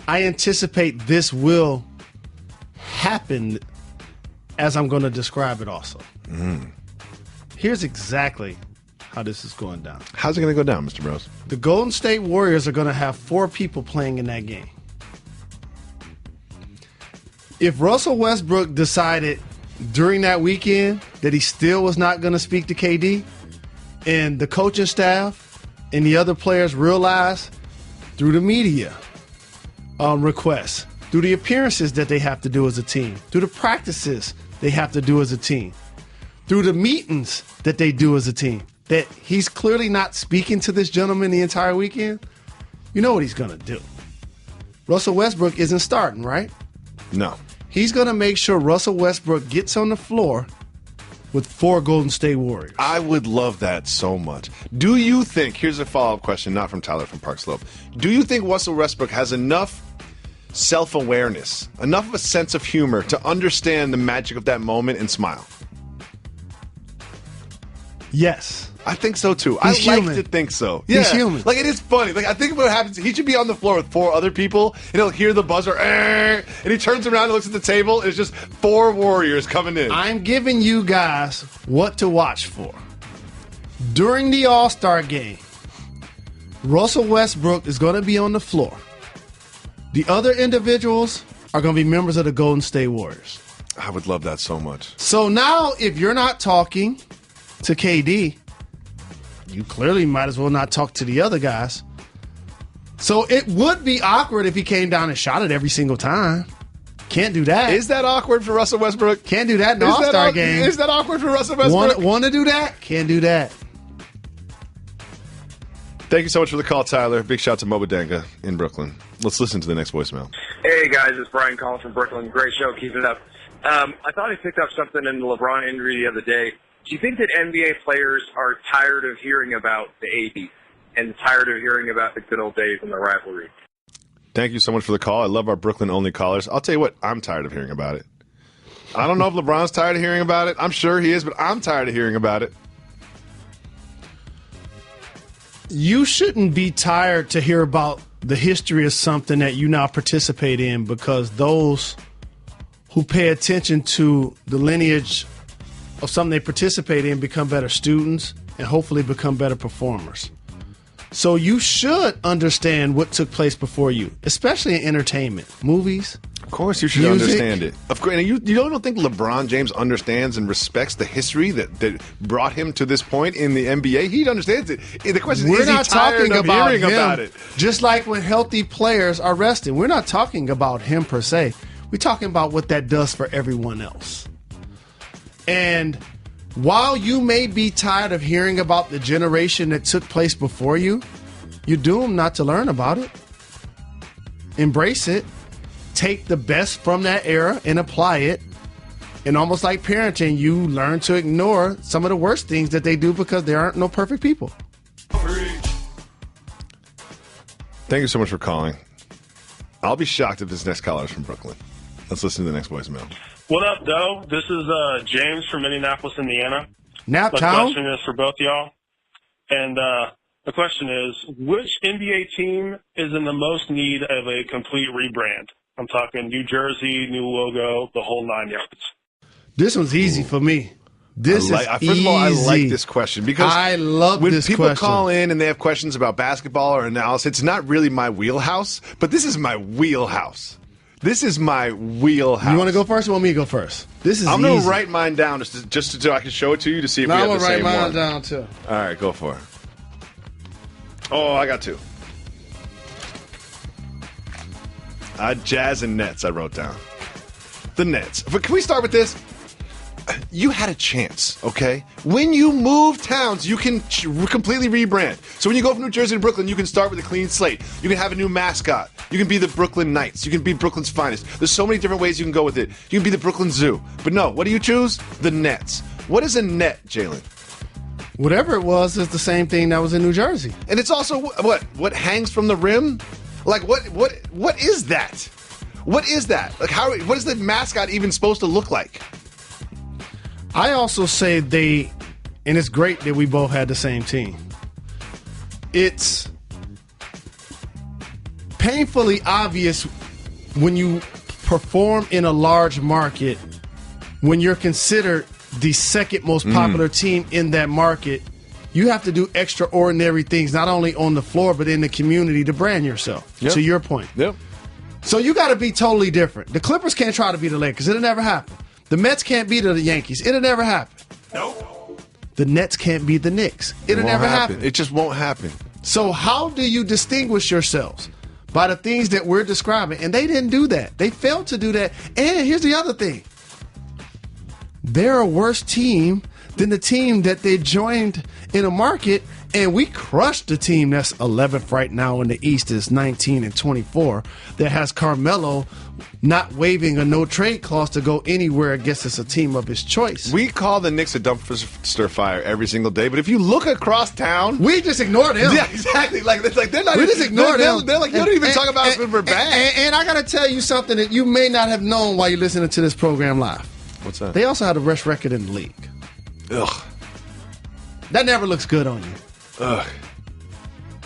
I anticipate this will happen as I'm going to describe it also. Here's exactly how this is going down. How's it going to go down, Mr. Rose? The Golden State Warriors are going to have 4 people playing in that game. If Russell Westbrook decided during that weekend that he still was not going to speak to KD, and the coaching staff and the other players realized through the media requests, through the appearances that they have to do as a team, through the practices they have to do as a team, through the meetings that they do as a team, that he's clearly not speaking to this gentleman the entire weekend, you know what he's going to do. Russell Westbrook isn't starting, right? No. He's going to make sure Russell Westbrook gets on the floor with 4 Golden State Warriors. I would love that so much. Do you think, here's a follow-up question, not from Tyler, from Park Slope. Do you think Russell Westbrook has enough self-awareness, enough of a sense of humor to understand the magic of that moment and smile? Yes. I think so too. He's I like human. to think so. He's human. Like, it is funny. Like, I think what happens, he should be on the floor with 4 other people, and he'll hear the buzzer, and he turns around and looks at the table, and it's just 4 Warriors coming in. I'm giving you guys what to watch for. During the All-Star game, Russell Westbrook is going to be on the floor. The other individuals are going to be members of the Golden State Warriors. I would love that so much. So now, if you're not talking to KD, you clearly might as well not talk to the other guys. So it would be awkward if he came down and shot it every single time. Can't do that. Is that awkward for Russell Westbrook? Can't do that in the All-Star game. Is that awkward for Russell Westbrook? Want to do that? Can't do that. Thank you so much for the call, Tyler. Big shout to Mobadanga in Brooklyn. Let's listen to the next voicemail. Hey, guys, it's Brian calling from Brooklyn. Great show. Keep it up. I thought I picked up something in the LeBron injury the other day. Do you think that NBA players are tired of hearing about the 80s and tired of hearing about the good old days and the rivalry? Thank you so much for the call. I love our Brooklyn-only callers. I'll tell you what, I'm tired of hearing about it. I don't know if LeBron's tired of hearing about it. I'm sure he is, but I'm tired of hearing about it. You shouldn't be tired to hear about the history of something that you now participate in, because those who pay attention to the lineage of something they participate in become better students and hopefully become better performers. So you should understand what took place before you, especially in entertainment, movies. Of course, you should understand it. Of course, and you don't think LeBron James understands and respects the history that brought him to this point in the NBA? He understands it. The question is he tired of hearing about it? Just like when healthy players are resting, we're not talking about him per se. We're talking about what that does for everyone else. And while you may be tired of hearing about the generation that took place before you, you're doomed not to learn about it. Embrace it. Take the best from that era and apply it. And almost like parenting, you learn to ignore some of the worst things that they do because there aren't no perfect people. Thank you so much for calling. I'll be shocked if this next caller is from Brooklyn. Let's listen to the next voicemail. What up, Doe? This is James from Indianapolis, Indiana. Naptown? My question is for both y'all. And the question is, which NBA team is in the most need of a complete rebrand? I'm talking New Jersey, new logo, the whole 9 yards. This one's easy for me. First of all, I like this question because I love when this people question. call in and they have questions about basketball or analysis, it's not really my wheelhouse, but this is my wheelhouse. This is my wheelhouse. You want to go first or want me to go first? This is I'm going easy. to write mine down just so I can show it to you to see if No, we I'm have the going to same write mine one. down too. All right, go for it. Oh, I got 2. Jazz and Nets I wrote down. The Nets. But can we start with this? You had a chance, okay? When you move towns, you can completely rebrand. So when you go from New Jersey to Brooklyn, you can start with a clean slate. You can have a new mascot. You can be the Brooklyn Knights. You can be Brooklyn's finest. There's so many different ways you can go with it. You can be the Brooklyn Zoo. But no, what do you choose? The Nets. What is a net, Jalen? Whatever it was is the same thing that was in New Jersey. And it's also what hangs from the rim? Like what is that? What is that? Like what is the mascot even supposed to look like? I also say and it's great that we both had the same team. It's painfully obvious when you perform in a large market, when you're considered the second most popular team in that market, you have to do extraordinary things, not only on the floor, but in the community to brand yourself, to your point. Yep. So you got to be totally different. The Clippers can't try to beat the Lakers. It'll never happen. The Mets can't beat the Yankees. It'll never happen. Nope. The Nets can't beat the Knicks. It'll never happen. It just won't happen. So how do you distinguish yourselves? By the things that we're describing. And they didn't do that. They failed to do that. And here's the other thing. They're a worse team than the team that they joined in a market, and we crushed the team that's 11th right now in the East is 19-24 that has Carmelo not waiving a no-trade clause to go anywhere against us, a team of his choice. We call the Knicks a dumpster fire every single day, but if you look across town, we just ignore them. Yeah, exactly. Like they're not. We just ignore them. They're like, you don't even talk about us when we're bad. And I got to tell you something that you may not have known while you're listening to this program live. What's that? They also had the worst record in the league. Ugh. That never looks good on you. Ugh.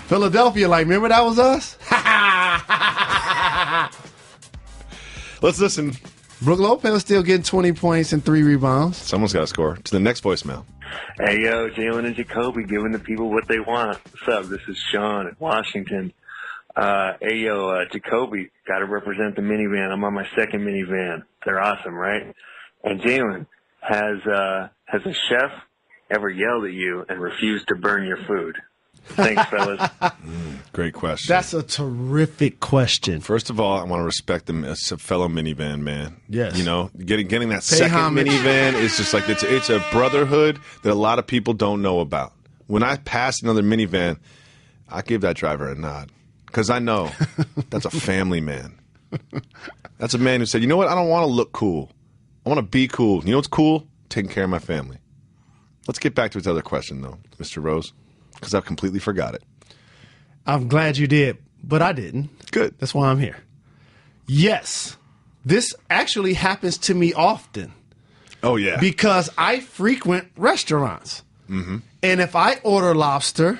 Philadelphia, like, remember that was us? Let's listen. Brook Lopez still getting 20 points and 3 rebounds. Someone's got to score. To the next voicemail. Hey, yo, Jalen and Jacoby giving the people what they want. What's up? This is Sean in Washington. Hey, yo, Jacoby, got to represent the minivan. I'm on my second minivan. They're awesome, right? And Jalen, has a chef ever yelled at you and refused to burn your food? Thanks, fellas. Great question. That's a terrific question. First of all, I want to respect him as a fellow minivan man. Yes. You know, getting that Pay second homage. minivan is just like it's a brotherhood that a lot of people don't know about. When I pass another minivan, I give that driver a nod because I know that's a family man. That's a man who said, you know what? I don't want to look cool. I want to be cool. You know what's cool? Taking care of my family. Let's get back to his other question, though, Mr. Rose, because I've completely forgot it. I'm glad you did, but I didn't. Good. That's why I'm here. Yes, this actually happens to me often. Oh, yeah. Because I frequent restaurants. Mm-hmm. And if I order lobster,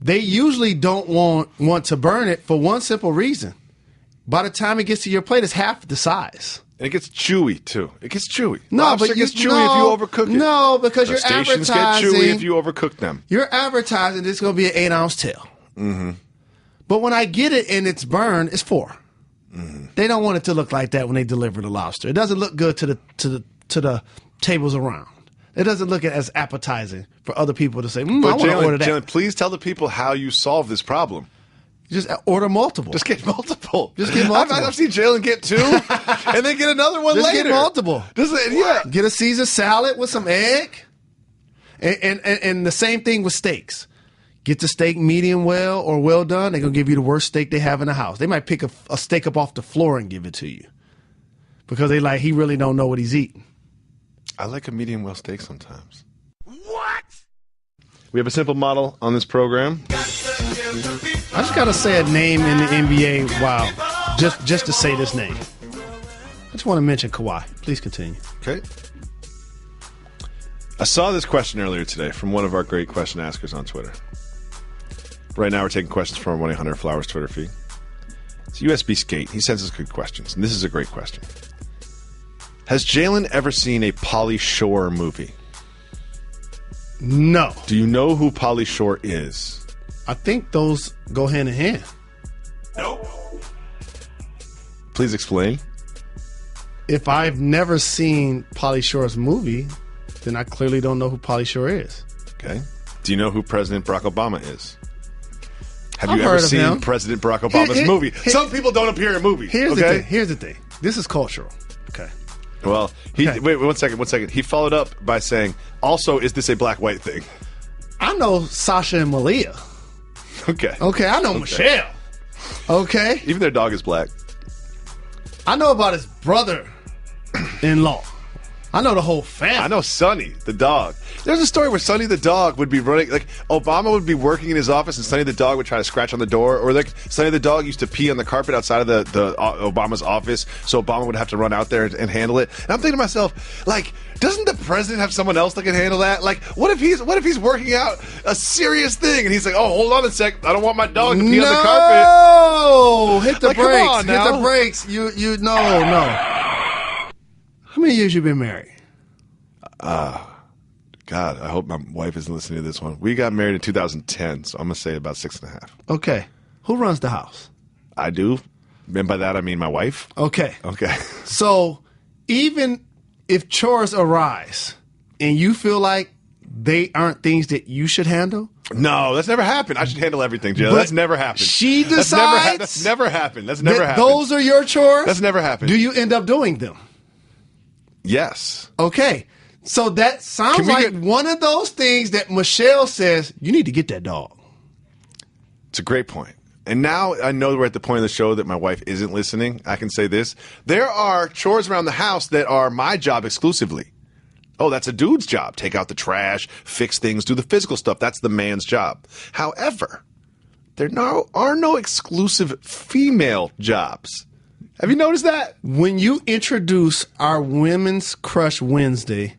they usually don't want to burn it for one simple reason. By the time it gets to your plate, it's half the size. And it gets chewy, too. It gets chewy. No, Lobster but gets chewy if you overcook it. No, because you're Crustaceans advertising. get chewy if you overcook them. You're advertising this is going to be an 8-ounce tail. Mm-hmm. But when I get it and it's burned, it's 4. Mm-hmm. They don't want it to look like that when they deliver the lobster. It doesn't look good to the tables around. It doesn't look as appetizing for other people to say, I want to order that. Jalen, please tell the people how you solve this problem. Just order multiple. Just get multiple. Just get multiple. I've seen Jalen get 2 and then get another one Just later. get multiple. Yeah. Get a Caesar salad with some egg. And the same thing with steaks. Get the steak medium well or well done. They're going to give you the worst steak they have in the house. They might pick a steak up off the floor and give it to you. Because he really don't know what he's eating. I like a medium well steak sometimes. What? We have a simple model on this program. I just got to say a name in the NBA. Wow. Just to say this name. I just want to mention Kawhi. Please continue. Okay. I saw this question earlier today from one of our great question askers on Twitter. Right now we're taking questions from our 1-800-Flowers Twitter feed. It's USB Skate. He sends us good questions, and this is a great question. Has Jalen ever seen a Pauly Shore movie? No. Do you know who Pauly Shore is? I think those go hand in hand. Nope. Please explain. If I've never seen Pauly Shore's movie, then I clearly don't know who Pauly Shore is. Okay. Do you know who President Barack Obama is? Have I've you ever heard of seen him. President Barack Obama's movie? Some people don't appear in movies. Here's okay? the thing. This is cultural. Okay. Well, wait 1 second. He followed up by saying, also, is this a black-white thing? I know Sasha and Malia. Okay. Okay, I know Michelle. Okay. Even their dog is black. I know about his brother-in-law. I know the whole family. I know Sonny, the dog. There's a story where Sonny the dog would be running, like Obama would be working in his office and Sonny the dog would try to scratch on the door, or like Sonny the dog used to pee on the carpet outside of the Obama's office, so Obama would have to run out there and handle it. And I'm thinking to myself, like, doesn't the president have someone else that can handle that? Like, what if he's working out a serious thing and he's like, oh, hold on a sec, I don't want my dog to pee on the carpet. No, hit the like, brakes. come on now. Hit the brakes. You no. How many years you been married? God, I hope my wife isn't listening to this one. We got married in 2010, so I'm going to say about 6.5. Okay. Who runs the house? I do. And by that, I mean my wife. Okay. Okay. So even if chores arise and you feel like they aren't things that you should handle? No, that's never happened. I should handle everything, Jill. But That's never happened. She decides? That's never happened. That's never happened. Those are your chores? That's never happened. Do you end up doing them? Yes. Okay. So that sounds like one of those things that Michelle says, you need to get that dog. It's a great point. And now I know we're at the point of the show that my wife isn't listening. I can say this. There are chores around the house that are my job exclusively. Oh, that's a dude's job. Take out the trash, fix things, do the physical stuff. That's the man's job. However, there are no exclusive female jobs. Have you noticed that? When you introduce our Women's Crush Wednesday,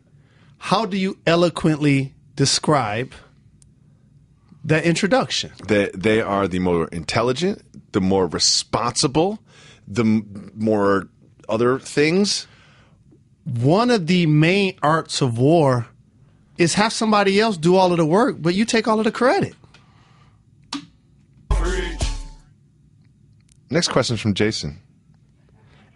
how do you eloquently describe that introduction? They are the more intelligent, the more responsible, the more other things. One of the main arts of war is have somebody else do all of the work, but you take all of the credit. Next question is from Jason.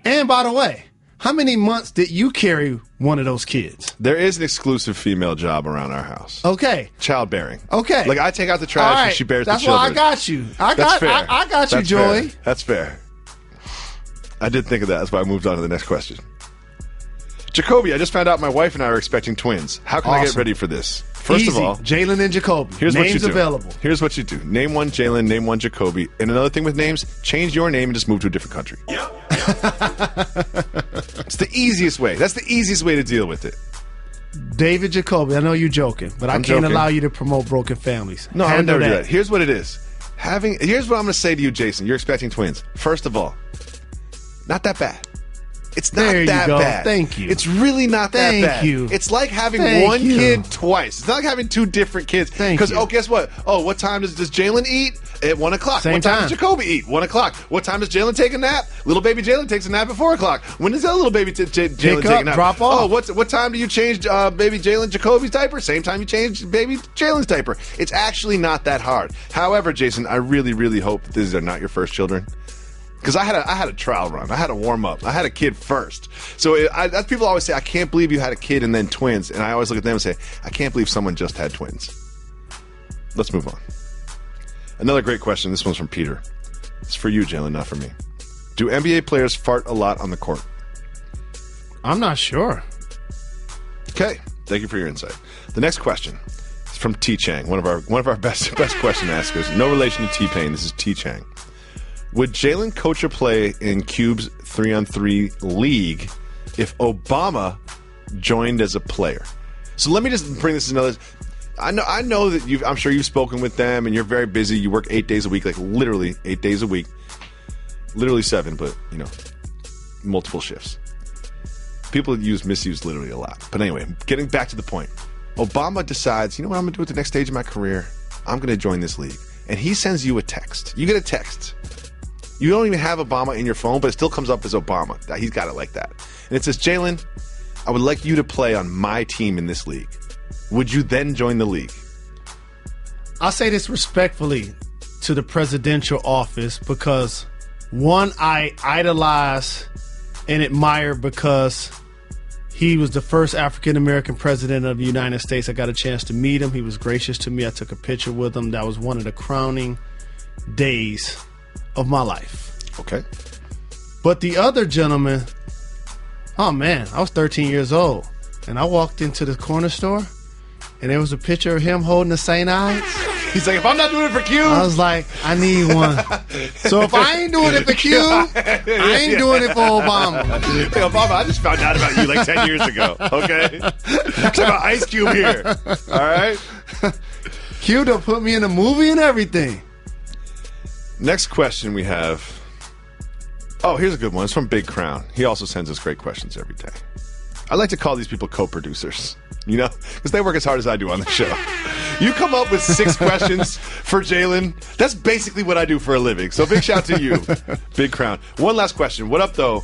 And by the way, how many months did you carry one of those kids? There is an exclusive female job around our house. Okay. Childbearing. Okay. Like I take out the trash and she bears the children. That's why I got you. I got you, That's Joy. Fair. That's fair. I did think of that. That's why I moved on to the next question. Jacoby, I just found out my wife and I are expecting twins. How can I get ready for this? First of all, Jalen and Jacoby. Here's names what you do. available. Here's what you do. Name one Jalen, name one Jacoby. And another thing with names, change your name and just move to a different country. Yep. It's the easiest way. That's the easiest way to deal with it. David Jacoby, I know you're joking, but I can't allow you to promote broken families. No, I would never do that. Here's what it is. Here's what I'm going to say to you, Jason. You're expecting twins. First of all, not that bad. It's not that bad. Thank you. It's really not that bad. Thank you. It's like having one kid twice. It's not like having two different kids. Because, guess what? Oh, what time does Jalen eat? At 1 o'clock. Same what time does Jacoby eat? 1 o'clock. What time does Jalen take a nap? Little baby Jalen takes a nap at 4 o'clock. When does that little baby Jalen take a nap? Drop off. Oh, what time do you change baby Jalen Jacoby's diaper? Same time you change baby Jalen's diaper. It's actually not that hard. However, Jason, I really, really hope that these are not your first children. Because I had a trial run. I had to warm up. I had a kid first. So people always say, I can't believe you had a kid and then twins. And I always look at them and say, I can't believe someone just had twins. Let's move on. Another great question. This one's from Peter. It's for you, Jalen, not for me. Do NBA players fart a lot on the court? I'm not sure. Okay. Thank you for your insight. The next question is from T Chang, one of our best question askers. No relation to T Pain. This is T Chang. Would Jalen coach or play in Cube's 3-on-3 league if Obama joined as a player? So let me just bring this another. I know that I'm sure you've spoken with them and you're very busy. You work 8 days a week, like literally 8 days a week, literally 7, but multiple shifts. People misuse literally a lot. But anyway, getting back to the point. Obama decides, you know what I'm going to do at the next stage of my career? I'm going to join this league. And he sends you a text. You get a text. You don't even have Obama in your phone, but it still comes up as Obama. He's got it like that. And it says, Jalen, I would like you to play on my team in this league. Would you then join the league? I'll say this respectfully to the presidential office because, one, I idolize and admire because he was the first African-American president of the United States. I got a chance to meet him. He was gracious to me. I took a picture with him. That was one of the crowning days of my life. Okay. But the other gentleman, oh man, I was 13 years old and I walked into the corner store and there was a picture of him holding the St. Ides. He's like, if I'm not doing it for Q. I was like, I need one. So if I ain't doing it for Q, I ain't doing it for Obama. Hey, Obama, I just found out about you like 10 years ago, okay? Talk about Ice Cube here, all right? Q done put me in a movie and everything. Next question we have. Oh, here's a good one. It's from Big Crown. He also sends us great questions every day. I like to call these people co-producers, you know, because they work as hard as I do on the show. You come up with 6 questions for Jalen. That's basically what I do for a living. So big shout to you, Big Crown. One last question. What up, though?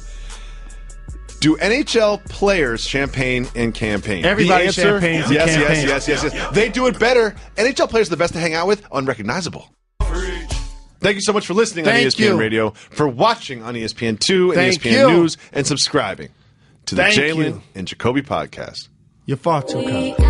Do NHL players champagne and campaign? Everybody the answer, champagnes and yes, campaign. yes. They do it better. NHL players are the best to hang out with. Unrecognizable. Thank you so much for listening on ESPN Radio, for watching on ESPN2 and ESPN News, and subscriing to the Jalen and Jacoby podcast. You're far too kind.